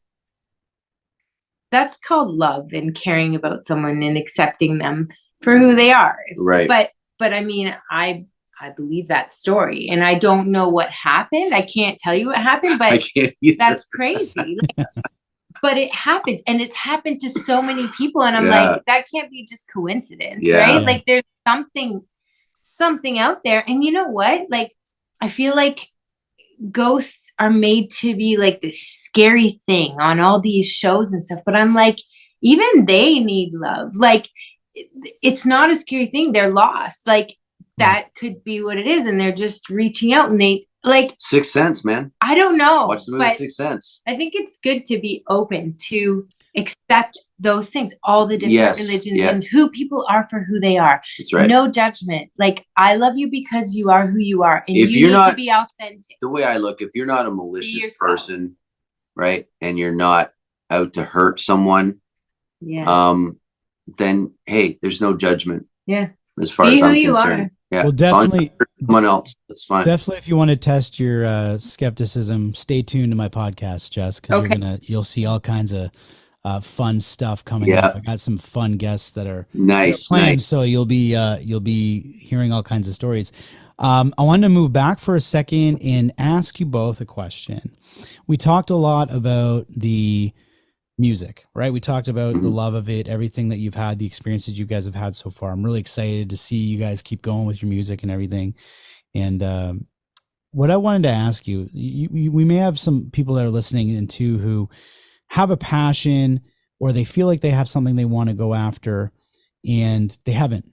that's called love and caring about someone and accepting them for who they are. Right. But I mean, I believe that story, and I don't know what happened. I can't tell you what happened, I but can't either. that's crazy. Like, but it happens, and it's happened to so many people, and I'm Yeah. like, that can't be just coincidence, Yeah. right? Yeah. Like, there's something out there. And you know what? Like, I feel like ghosts are made to be like this scary thing on all these shows and stuff, but I'm like, even they need love. Like, it's not a scary thing. They're lost. Like, that could be what it is, and they're just reaching out, and they, like, Sixth Sense, man. I don't know, Watch the movie but Sixth Sense. I think it's good to be open to accept those things, all the different Yes, religions yeah. and who people are for who they are. That's right. No judgment. Like, I love you because you are who you are, and If you you're need not- to be authentic. The way I look, if you're not a malicious yourself. person, right, and you're not out to hurt someone, Yeah. then hey, there's no judgment. Yeah. As far Be as who I'm you concerned. are. Yeah. Well, As long as you definitely, hurt someone else, that's fine. definitely. If you want to test your skepticism, stay tuned to my podcast, Jess, because Okay. you'll see all kinds of fun stuff coming Yeah. up. I got some fun guests that are Nice, planned, nice. so you'll be hearing all kinds of stories. I wanted to move back for a second and ask you both a question. We talked a lot about the music, right? We talked about the love of it, everything that you've had, the experiences you guys have had so far. I'm really excited to see you guys keep going with your music and everything. And what I wanted to ask you, we may have some people that are listening in too who have a passion, or they feel like they have something they want to go after, and they haven't.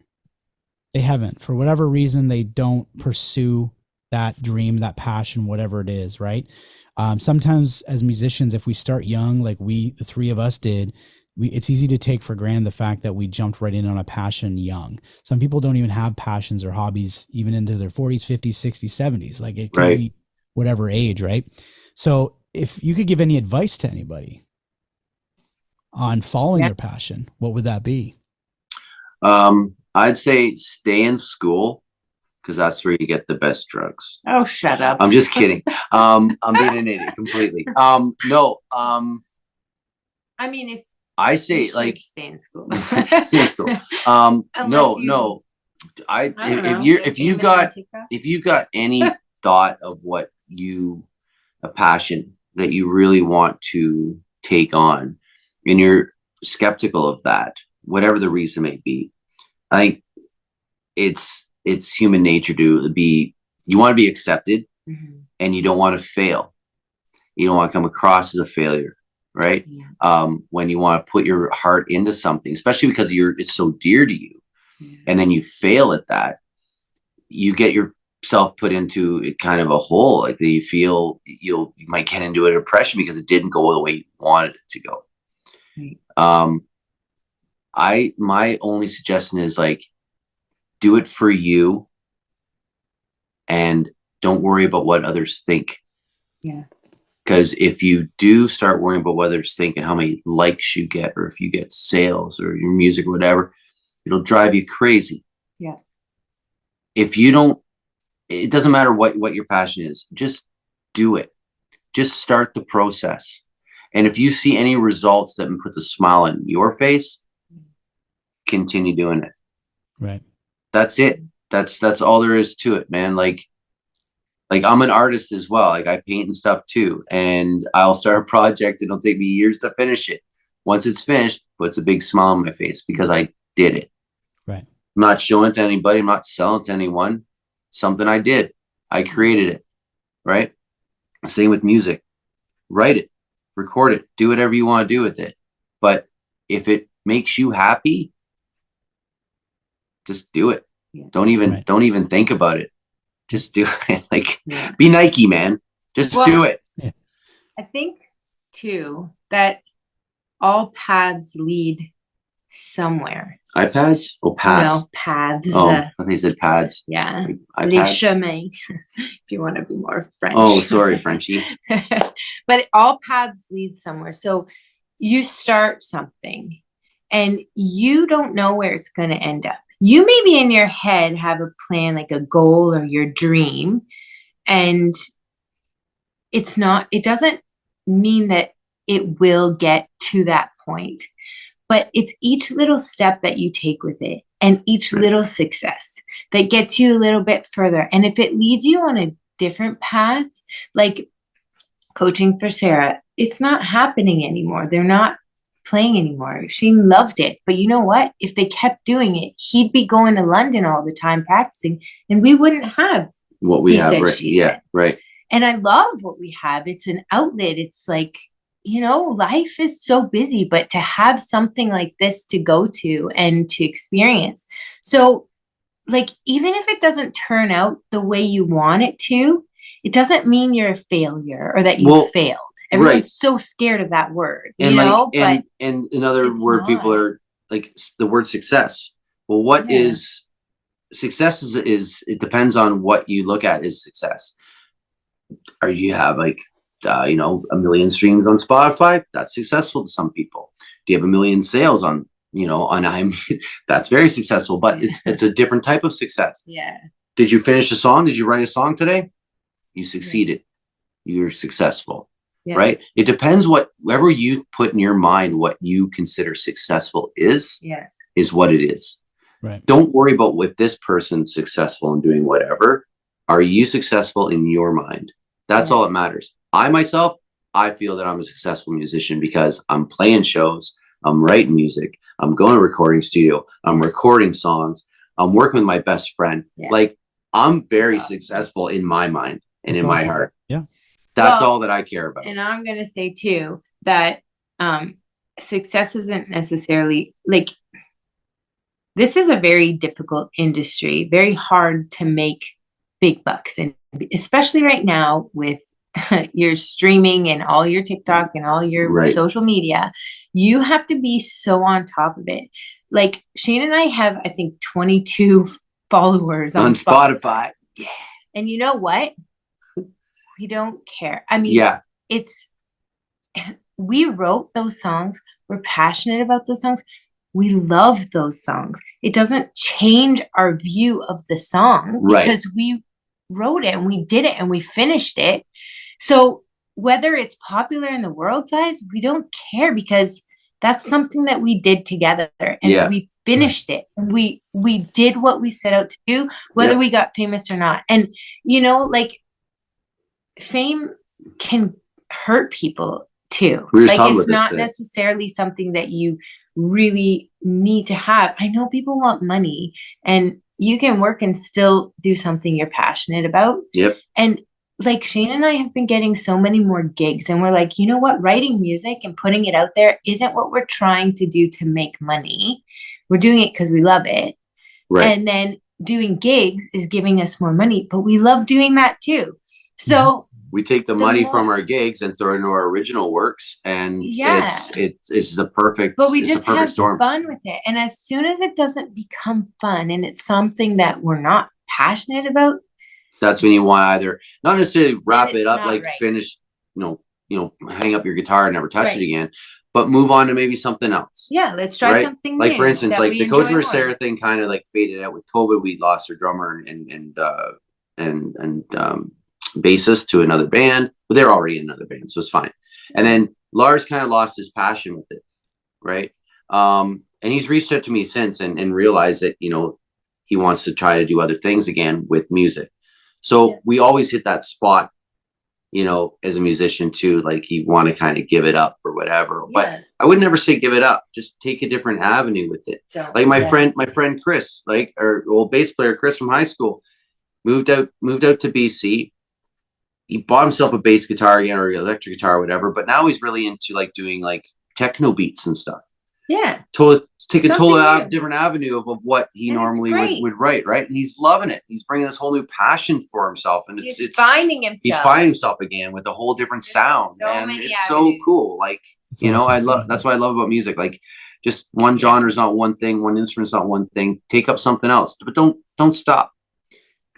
For whatever reason, they don't pursue that dream, that passion, whatever it is, right? Sometimes as musicians, if we start young, like the three of us did, it's easy to take for granted the fact that we jumped right in on a passion young. Some people don't even have passions or hobbies even into their 40s, 50s, 60s, 70s. Like, it could be whatever age, right? So if you could give any advice to anybody on following their passion, what would that be? I'd say stay in school, because that's where you get the best drugs. Oh, shut up. I'm just kidding. I'm being an idiot completely. No. I mean, if I say, you should like, stay in school. stay in school. Unless you- No. I don't know, If you've got any thought of what a passion that you really want to take on, and you're skeptical of that, whatever the reason may be, I think it's human nature to be, you want to be accepted, and you don't want to fail. You don't want to come across as a failure, right? Yeah. When you want to put your heart into something, especially because it's so dear to you, and then you fail at that, you get yourself put into kind of a hole, like that you feel you might get into a depression because it didn't go the way you wanted it to go. Right. My only suggestion is, like, do it for you and don't worry about what others think. Yeah. Because if you do start worrying about what others think and how many likes you get, or if you get sales or your music or whatever, it'll drive you crazy. Yeah. If you don't, it doesn't matter what your passion is, just do it. Just start the process. And if you see any results that puts a smile on your face, continue doing it. Right. That's it. That's all there is to it, man. Like I'm an artist as well. Like, I paint and stuff too. And I'll start a project and it'll take me years to finish it. Once it's finished, it puts a big smile on my face because I did it. Right. I'm not showing it to anybody. I'm not selling it to anyone. Something I did. I created it. Right. Same with music. Write it, record it, do whatever you want to do with it. But if it makes you happy, just do it. Yeah. Don't even think about it. Just do it. Like, Yeah. be Nike, man. Just do it. Yeah. I think too that all paths lead somewhere. iPads? Oh, pads. No, paths. Oh, I think you said pads. Yeah. Like Les iPads. chemins, if you want to be more French. Oh, sorry, Frenchie. But all paths lead somewhere. So you start something and you don't know where it's going to end up. You maybe in your head have a plan, like a goal or your dream, and it doesn't mean that it will get to that point, but it's each little step that you take with it and each little success that gets you a little bit further. And if it leads you on a different path, like coaching for Sarah, it's not happening anymore. They're not playing anymore. She loved it. But you know what? If they kept doing it, he'd be going to London all the time practicing, and we wouldn't have what we have. said, Right. she Yeah. said. Right. And I love what we have. It's an outlet. It's like, life is so busy, but to have something like this to go to and to experience. So, like, even if it doesn't turn out the way you want it to, it doesn't mean you're a failure or that you failed. Everyone's Right. so scared of that word, And you know, but and another it's word people not. are like the word success. Well, what Yeah. is success is it depends on what you look at as success. Or you have like, you know, 1 million streams on Spotify. That's successful to some people. Do you have 1 million sales on, you know, on that's very successful, but it's a different type of success. Yeah. Did you finish a song? Did you write a song today? You succeeded. You're successful. Yeah. Right. It depends whatever you put in your mind, what you consider successful is what it is. Right. Don't worry about if this person's successful in doing whatever. Are you successful in your mind? That's all that matters. I feel that I'm a successful musician because I'm playing shows, I'm writing music, I'm going to a recording studio, I'm recording songs, I'm working with my best friend. Yeah. Like, I'm very successful in my mind and in my heart. Yeah. That's all that I care about. And I'm going to say too that success isn't necessarily like, this is a very difficult industry, very hard to make big bucks, and especially right now with your streaming and all your TikTok and all your social media, you have to be so on top of it. Like Shane and I have, I think, 22 followers on Spotify. Yeah. And you know what? We don't care. I mean, we wrote those songs. We're passionate about those songs. We love those songs. It doesn't change our view of the song because we wrote it and we did it and we finished it. So whether it's popular in the world's eyes, we don't care because that's something that we did together and we finished it. We did what we set out to do, whether we got famous or not. And, you know, like fame can hurt people too. Like it's not necessarily something that you really need to have. I know people want money and you can work and still do something you're passionate about. Yep. And like Shane and I have been getting so many more gigs and we're like, you know what? Writing music and putting it out there isn't what we're trying to do to make money. We're doing it because we love it. Right. And then doing gigs is giving us more money, but we love doing that too. So we take the money from our gigs and throw it into our original works, and it's the perfect. But we just have storm. Fun with it, and as soon as it doesn't become fun, and it's something that we're not passionate about, that's when you want to either not necessarily wrap it up, like finish, you know, hang up your guitar and never touch it again, but move on to maybe something else. Yeah, let's try something like new. For instance, like the Coach Sarah thing kind of like faded out with COVID. We lost our drummer and bassist to another band, but they're already in another band, so it's fine. And then Lars kind of lost his passion with it, right? And he's reached out to me since and realized that, you know, he wants to try to do other things again with music. So we always hit that spot, you know, as a musician too, like you want to kind of give it up or whatever. But I would never say give it up. Just take a different avenue with it. Like my friend Chris, like our old bass player Chris from high school, moved out to BC. He bought himself a bass guitar again or electric guitar or whatever, but now he's really into like doing like techno beats and stuff. Yeah. Take a totally different avenue of what he normally would write, right? And he's loving it. He's bringing this whole new passion for himself, and it's finding himself. He's finding himself again with a whole different sound, and it's so cool. Like you know, that's what I love about music. Like just one genre is not one thing, one instrument's not one thing. Take up something else, but don't stop.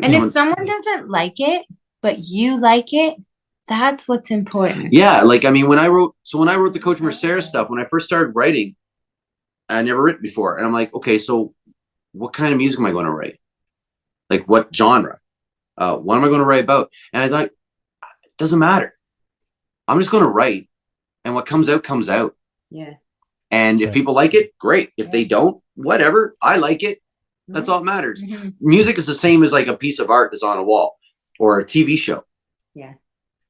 And if someone doesn't like it, but you like it, that's what's important. Yeah, like I mean, when I wrote the Coach Mercera stuff, when I first started writing, I never written before, and I'm like, okay, so what kind of music am I going to write? Like what genre? What am I going to write about? And I thought, it doesn't matter. I'm just going to write, and what comes out comes out. Yeah. And if people like it, great. If they don't, whatever. I like it. That's all that matters. Mm-hmm. Music is the same as like a piece of art that's on a wall or a TV show. Yeah.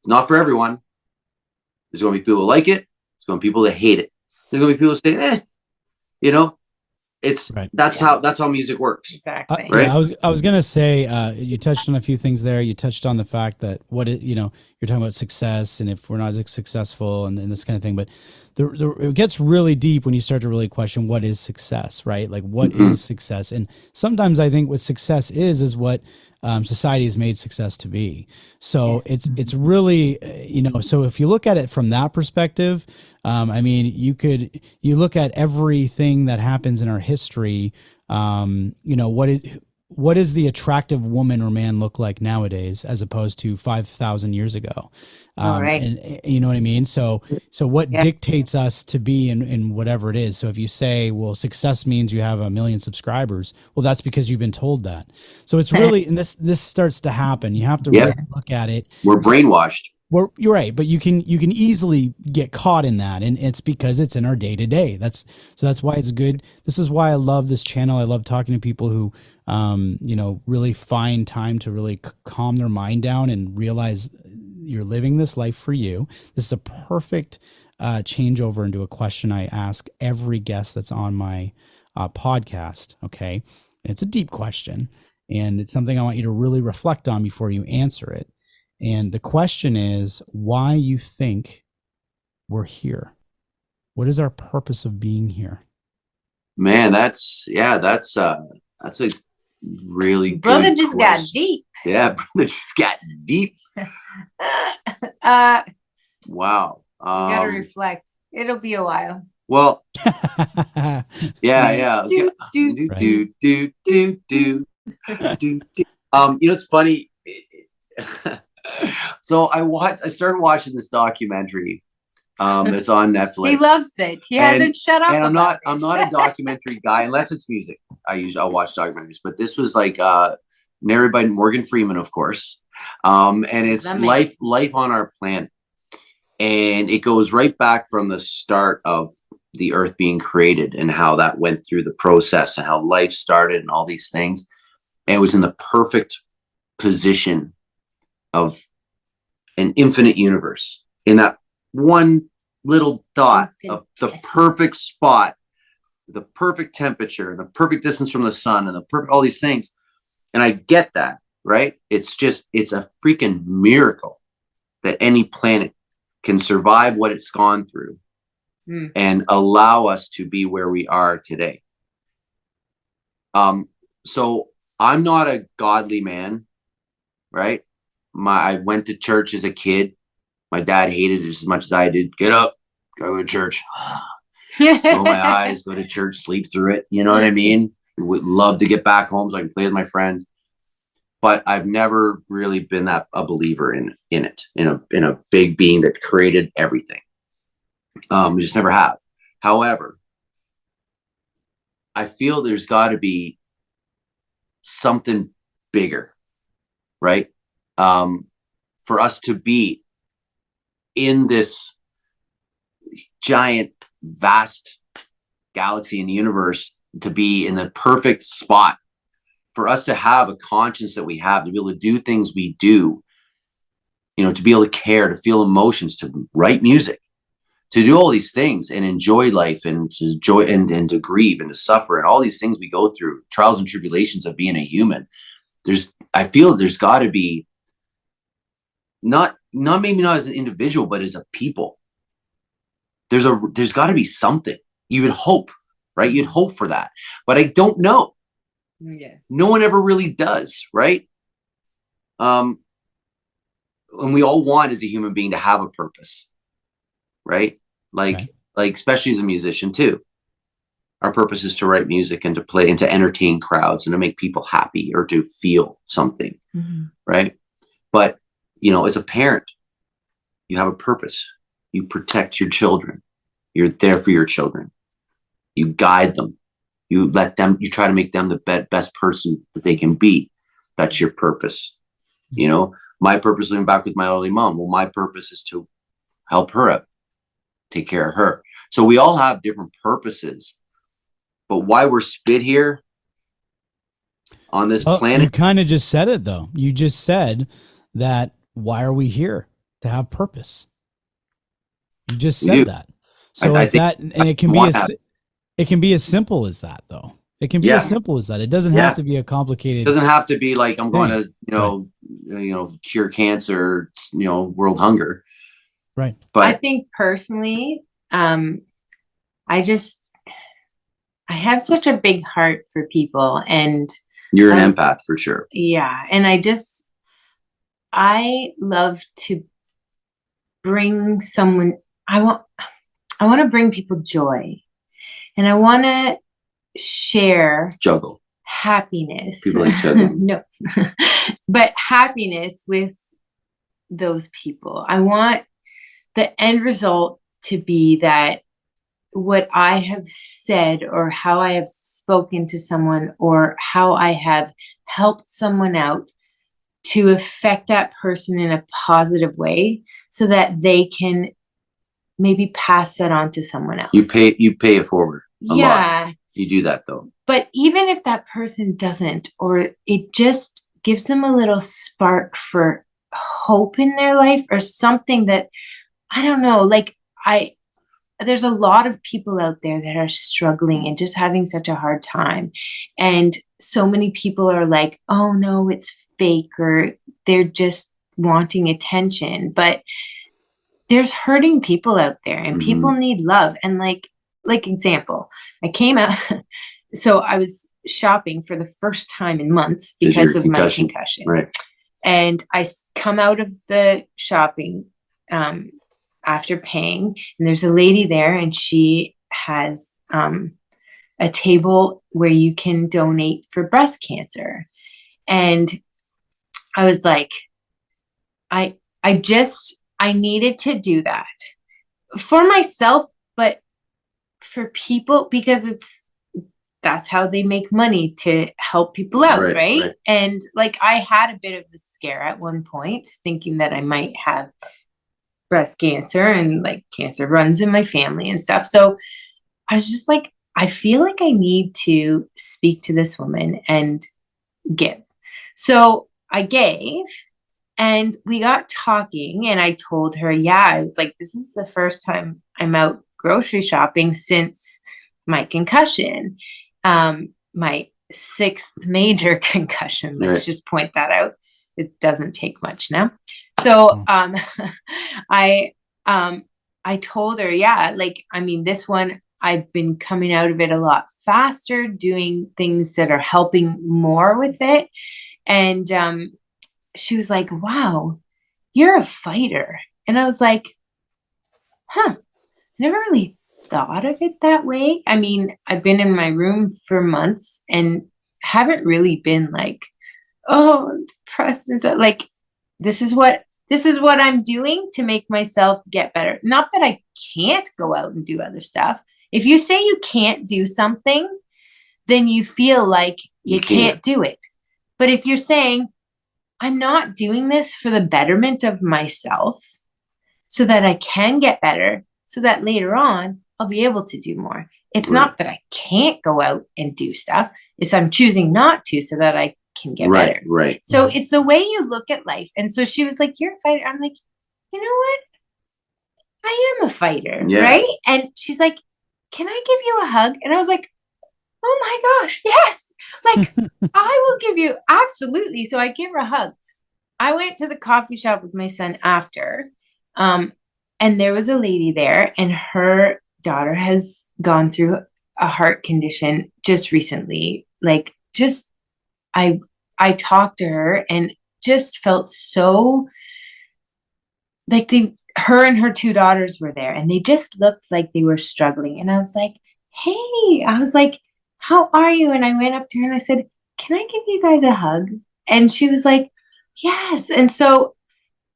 Not for everyone. There's going to be people who like it. There's going to be people that hate it. There's going to be people who say, you know, it's that's how music works. Exactly. Right. Yeah, I was gonna say you touched on a few things there. You touched on the fact that you're talking about success and if we're not successful and this kind of thing. But it gets really deep when you start to really question what is success, right? Like what is success? And sometimes I think what success is what society has made success to be. So it's really, so if you look at it from that perspective, I mean, you look at everything that happens in our history, what is the attractive woman or man look like nowadays as opposed to 5,000 years ago? All right. And you know what I mean? So what dictates us to be in whatever it is? So if you say, well, success means you have 1 million subscribers, well, that's because you've been told that. So it's really, and this starts to happen. You have to really look at it. We're brainwashed. Well, you're right, but you can easily get caught in that, and it's because it's in our day to day. That's why it's good. This is why I love this channel. I love talking to people who, really find time to really calm their mind down and realize you're living this life for you. This is a perfect changeover into a question I ask every guest that's on my podcast. Okay, and it's a deep question, and it's something I want you to really reflect on before you answer it. And the question is why you think we're here. What is our purpose of being here? Man, that's a really good brother just question. got deep. Yeah, brother just got deep. Wow. You gotta reflect. It'll be a while. Well, yeah. Do. It's funny. So I started watching this documentary. It's on Netflix. He loves it. He hasn't shut up. And I'm not a documentary guy unless it's music. I'll watch documentaries, but this was like narrated by Morgan Freeman, of course. And it's life on our planet. And it goes right back from the start of the earth being created and how that went through the process and how life started and all these things. And it was in the perfect position of an infinite universe in that one little dot of the perfect spot, the perfect temperature, the perfect distance from the sun, and all these things. And I get that, right? It's a freaking miracle that any planet can survive what it's gone through and allow us to be where we are today. So I'm not a godly man, right? I went to church as a kid. My dad hated it as much as I did. Get up, go to church. Roll my eyes, go to church, sleep through it. You know what I mean? Would love to get back home so I can play with my friends. But I've never really been a believer in a big being that created everything. We just never have. However, I feel there's got to be something bigger, right? For us to be in this giant, vast galaxy and universe, to be in the perfect spot, for us to have a conscience that we have, to be able to do things we do, to be able to care, to feel emotions, to write music, to do all these things and enjoy life and to enjoy and to grieve and to suffer and all these things we go through, trials and tribulations of being a human. I feel there's got to be maybe not as an individual, but as a people. There's got to be something. You would hope, right? You'd hope for that, but I don't know. Yeah. No one ever really does, right? And we all want as a human being to have a purpose, right? Like especially as a musician too. Our purpose is to write music and to play and to entertain crowds and to make people happy or to feel something, right? But as a parent, you have a purpose. You protect your children. You're there for your children. You guide them. You try to make them the best person that they can be. That's your purpose. My purpose, living back with my elderly mom. Well, my purpose is to help her out, take care of her. So we all have different purposes, but why we're spit here on this planet. You kind of just said it though. You just said that. Why are we here? To have purpose. You just said that. So it can be as simple as that though. It can be as simple as that. It doesn't have to be a complicated. It doesn't have to be like I'm going to, cure cancer, world hunger. Right. But I think personally, I have such a big heart for people, and you're an empath for sure. Yeah. And I love to bring someone, I want to bring people joy, and I want to share juggle happiness. People like juggling. No, but happiness with those people. I want the end result to be that what I have said, or how I have spoken to someone, or how I have helped someone out, to affect that person in a positive way, so that they can maybe pass that on to someone else. You pay it forward a lot. You do that though. But even if that person doesn't, or it just gives them a little spark for hope in their life, or something that, I don't know, like there's a lot of people out there that are struggling and just having such a hard time. And so many people are like, oh no, it's fake, or they're just wanting attention. But there's hurting people out there, and people need love. And like example, I came out, so I was shopping for the first time in months because of my concussion. Right. And I come out of the shopping, after paying, and there's a lady there, and she has a table where you can donate for breast cancer. And I was like, I needed to do that for myself, but for people, because that's how they make money, to help people out. Right. And like, I had a bit of a scare at one point, thinking that I might have breast cancer, and like cancer runs in my family and stuff. So I was just like, I feel like I need to speak to this woman and give. So I gave, and we got talking, and I told her, I was like, this is the first time I'm out grocery shopping since my concussion, my 6th major concussion. Let's just point that out. It doesn't take much now. So, I told her, like, I mean, this one, I've been coming out of it a lot faster, doing things that are helping more with it. And, she was like, wow, you're a fighter. And I was like, never really thought of it that way. I mean, I've been in my room for months and haven't really been like, oh, I'm depressed and stuff. Like, this is what I'm doing to make myself get better. Not that I can't go out and do other stuff. If you say you can't do something, then you feel like you can't do it. But if you're saying, I'm not doing this for the betterment of myself, so that I can get better, so that later on I'll be able to do more. It's not that I can't go out and do stuff. It's I'm choosing not to, so that I can get better. Right. So it's the way you look at life. And so she was like, you're a fighter. I'm like, you know what? I am a fighter. Right. And she's like, can I give you a hug? And I was like, oh my gosh, yes. Like, I will give you, absolutely. So I give her a hug. I went to the coffee shop with my son after, and there was a lady there, and her daughter has gone through a heart condition just recently. Like, just, I talked to her and just felt so like her and her 2 daughters were there, and they just looked like they were struggling. And I was like, hey, how are you? And I went up to her and I said, can I give you guys a hug? And she was like, yes. And so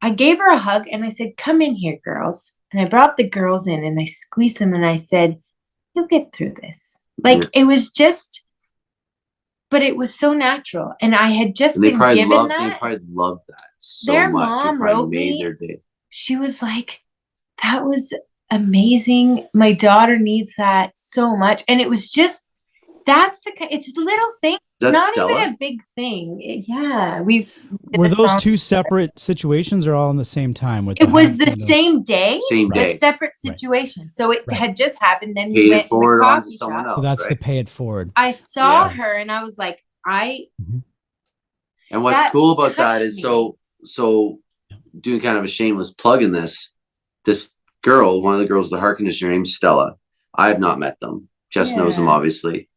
I gave her a hug, and I said, come in here, girls. And I brought the girls in, and I squeezed them, and I said, you'll get through this. Like, it was just, but it was so natural. And I had just been given that. They probably loved that so their much. Mom wrote me. Their day. She was like, that was amazing. My daughter needs that so much. And it was just, it's little things. It's not Stella? Even a big thing. Were those 2 separate situations, or all in the same time? It was the same day. Same day. But separate situations. So it had just happened. Then we went to the coffee shop. So that's the pay it forward. I saw her, and I was like, And what's cool about that is so doing kind of a shameless plug in this girl, one of the girls, the heart conditioner, named Stella. I have not met them. Jess knows them, obviously.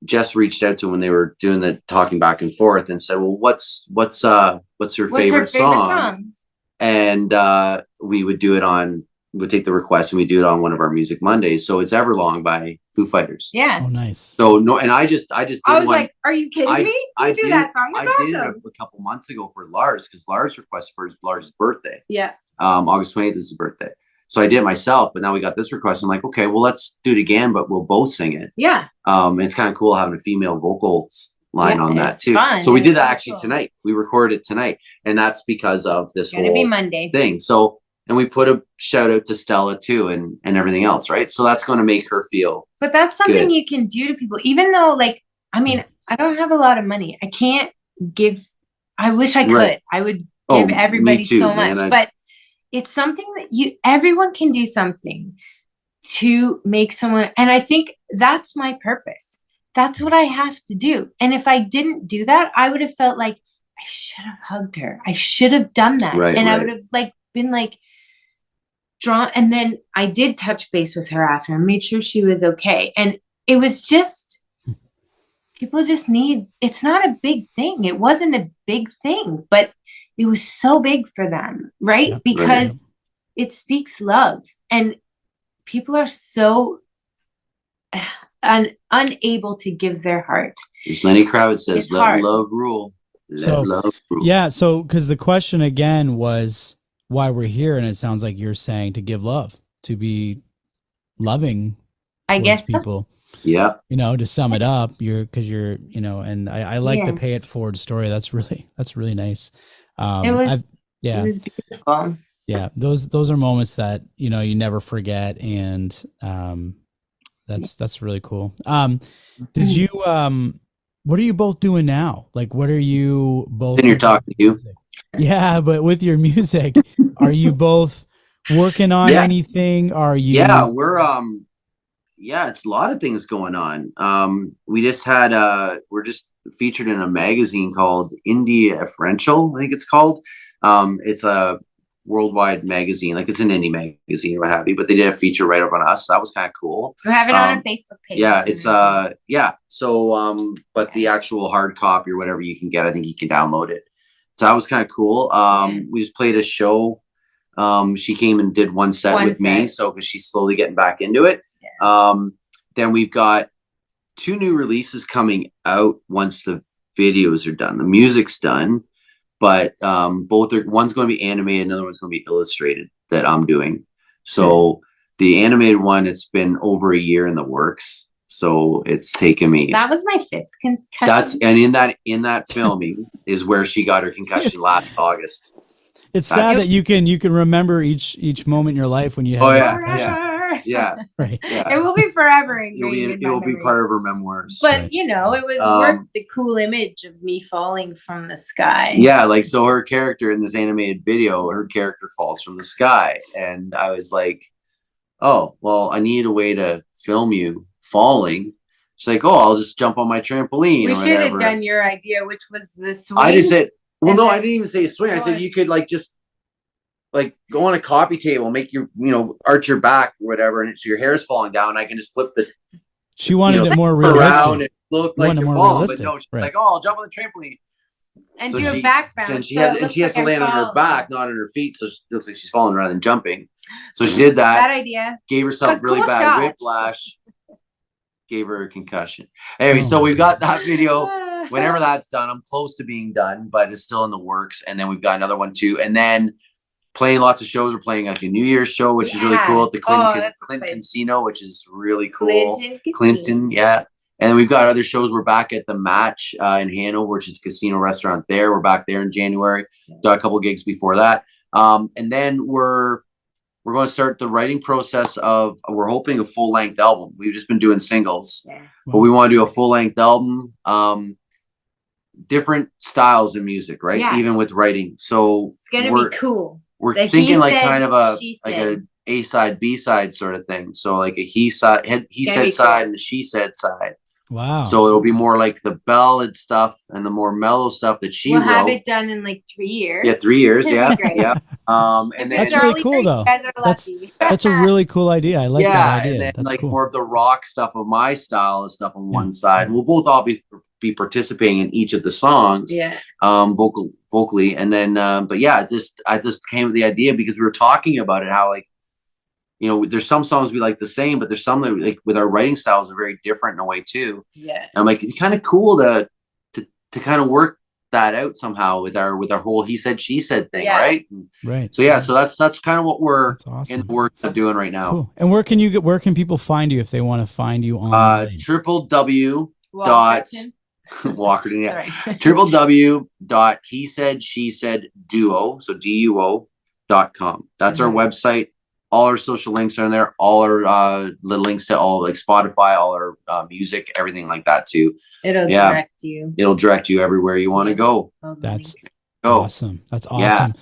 Jess reached out to them when they were doing the talking back and forth and said, well, what's her favorite song? And we would do it on, we'd take the request and we do it on one of our Music Mondays. So it's Everlong by Foo Fighters. Yeah. Oh, nice. So no, and I just did I was like, are you kidding me? You do that song. That's I did it a couple months ago for Lars, because Lars requested for Lars' birthday. Yeah. August 28th is his birthday. So I did it myself, but now we got this request. I'm like, okay, well, let's do it again, but we'll both sing it. Yeah. It's kind of cool having a female vocals line on that too. Fun. So we did that actually tonight. We recorded it tonight, and that's because of this whole be Monday thing. So, and we put a shout out to Stella too, and everything else, right? So that's going to make her feel. But that's something good. You can do to people, even though, like, I mean, I don't have a lot of money. I can't give. I wish I could. Right. I would give everybody too, so much, but it's something that everyone can do something to make someone. And I think that's my purpose. That's what I have to do. And if I didn't do that, I would have felt like I should have hugged her. I should have done that. Right, and I would have been drawn. And then I did touch base with her after and made sure she was okay. And it was just, people just need, it's not a big thing. It wasn't a big thing, but it was so big for them, right? Yeah, because it speaks love, and people are so unable to give their heart. As Lenny Kravitz says, It's let hard. love rule. Let love rule. Yeah. So, because the question again was why we're here, and it sounds like you're saying to give love, to be loving. I guess so. people. Yeah. To sum it up, because you're, and I like the pay it forward story. That's really nice. It was beautiful. Yeah. Those are moments that, you never forget. And, that's really cool. Did you, what are you both doing now? Like, what are you both? Then you're talking to you. Yeah. But with your music, are you both working on anything? Are you? Yeah, we're, it's a lot of things going on. We just had we're just featured in a magazine called Indie Differential, I think it's called. It's a worldwide magazine, like it's an indie magazine or what have you, but they did a feature right up on us. That was kind of cool. We have it on our Facebook page. Yeah, it's so but the actual hard copy or whatever you can get, I think you can download it. So that was kind of cool. We just played a show. She came and did one set with me, so because she's slowly getting back into it. Then we've got 2 new releases coming out once the videos are done. The music's done, but one's going to be animated, another one's going to be illustrated that I'm doing. So the animated one, it's been over a year in the works, so it's taken me. That was my 5th concussion. And in that filming is where she got her concussion last August. It's sad that you can remember each moment in your life when you have. Yeah. Right. Yeah. It will be forever ingrained. It will be part of her memoirs. But it was worth the cool image of me falling from the sky. Yeah, so her character in this animated video, her character falls from the sky, and I was like, "Oh, well, I need a way to film you falling." She's like, "Oh, I'll just jump on my trampoline." We should have done your idea, which was the swing. I just said, "Well, no, I didn't even say swing. I said you could just." Go on a coffee table, make your, arch your back or whatever, and so your hair's falling down. I can just flip the. She wanted it more realistic. Around and look like you're falling, but no, she's like, "Oh, I'll jump on the trampoline." And so do a back bounce. And she has to land on her back, not on her feet, so it looks like she's falling rather than jumping. So she did that. Bad idea. Gave herself really bad whiplash. Gave her a concussion. Anyway, so we've got that video. Whenever that's done, I'm close to being done, but it's still in the works. And then we've got another one too. And then playing lots of shows. We're playing a New Year's show, which is really cool at the Clinton Casino, which is really cool. Clinton, yeah. And then we've got other shows. We're back at the Match in Hanover, which is a casino restaurant there. We're back there in January. Got a couple gigs before that. And then we're going to start the writing process of, we're hoping, a full-length album. We've just been doing singles, but we want to do a full-length album. Different styles of music, right? Yeah. Even with writing. So it's going to be cool. We're thinking kind of a A side, B side sort of thing. So like a he said side and a she said side. Wow. So it'll be more like the ballad stuff and the more mellow stuff that she We'll wrote. have it done in like 3 years. Yeah, 3 years. It'll Yeah, be great. yeah. And If then it's That's really early, cool, though. You guys are That's lucky. that's a really cool idea. I like that idea. and then That's like cool. more of the rock stuff of my style and stuff on one side. We'll both all be participating in each of the songs, Yeah. vocally, and then but yeah, I just came with the idea because we were talking about it, how like, you know, there's some songs we like the same, but there's some that like with our writing styles are very different in a way too. Yeah. And I'm like, it's kind of cool to kind of work that out somehow with our whole he said she said thing, right? Right. So yeah, so that's kind of what we're That's awesome. in the works of doing right now. Cool. And where can people find you if they want to find you online? www. Walkerton. Walkerton, yeah. Sorry. www.hesaidshesaiduo, so duo.com. That's our website. All our social links are in there. All our the links to all like Spotify, all our music, everything like that too. It'll direct you. It'll direct you everywhere you want to go. That's go. Awesome. That's awesome.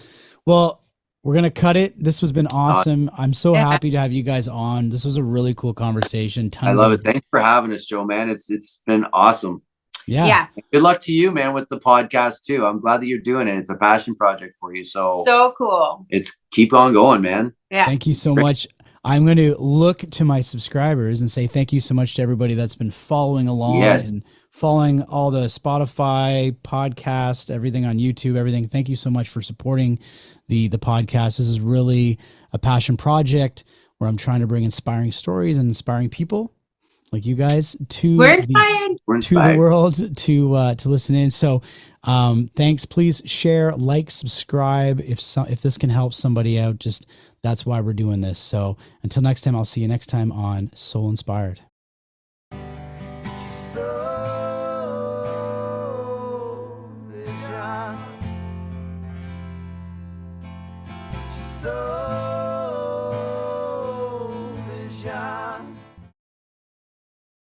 Well, we're gonna cut it. This has been awesome. I'm so happy to have you guys on. This was a really cool conversation. I love it. Thanks for having us, Joe, man. It's been awesome. Yeah. Good luck to you, man, with the podcast too. I'm glad that you're doing it. It's a passion project for you. So cool. It's keep on going, man. Yeah. Thank you so much. I'm going to look to my subscribers and say thank you so much to everybody that's been following along and following all the Spotify podcast, everything on YouTube, everything. Thank you so much for supporting the podcast. This is really a passion project where I'm trying to bring inspiring stories and inspiring people like you guys to the world to listen in. So thanks. Please share, like, subscribe if this can help somebody out. Just that's why we're doing this. So until next time, I'll see you next time on Soul Inspired. So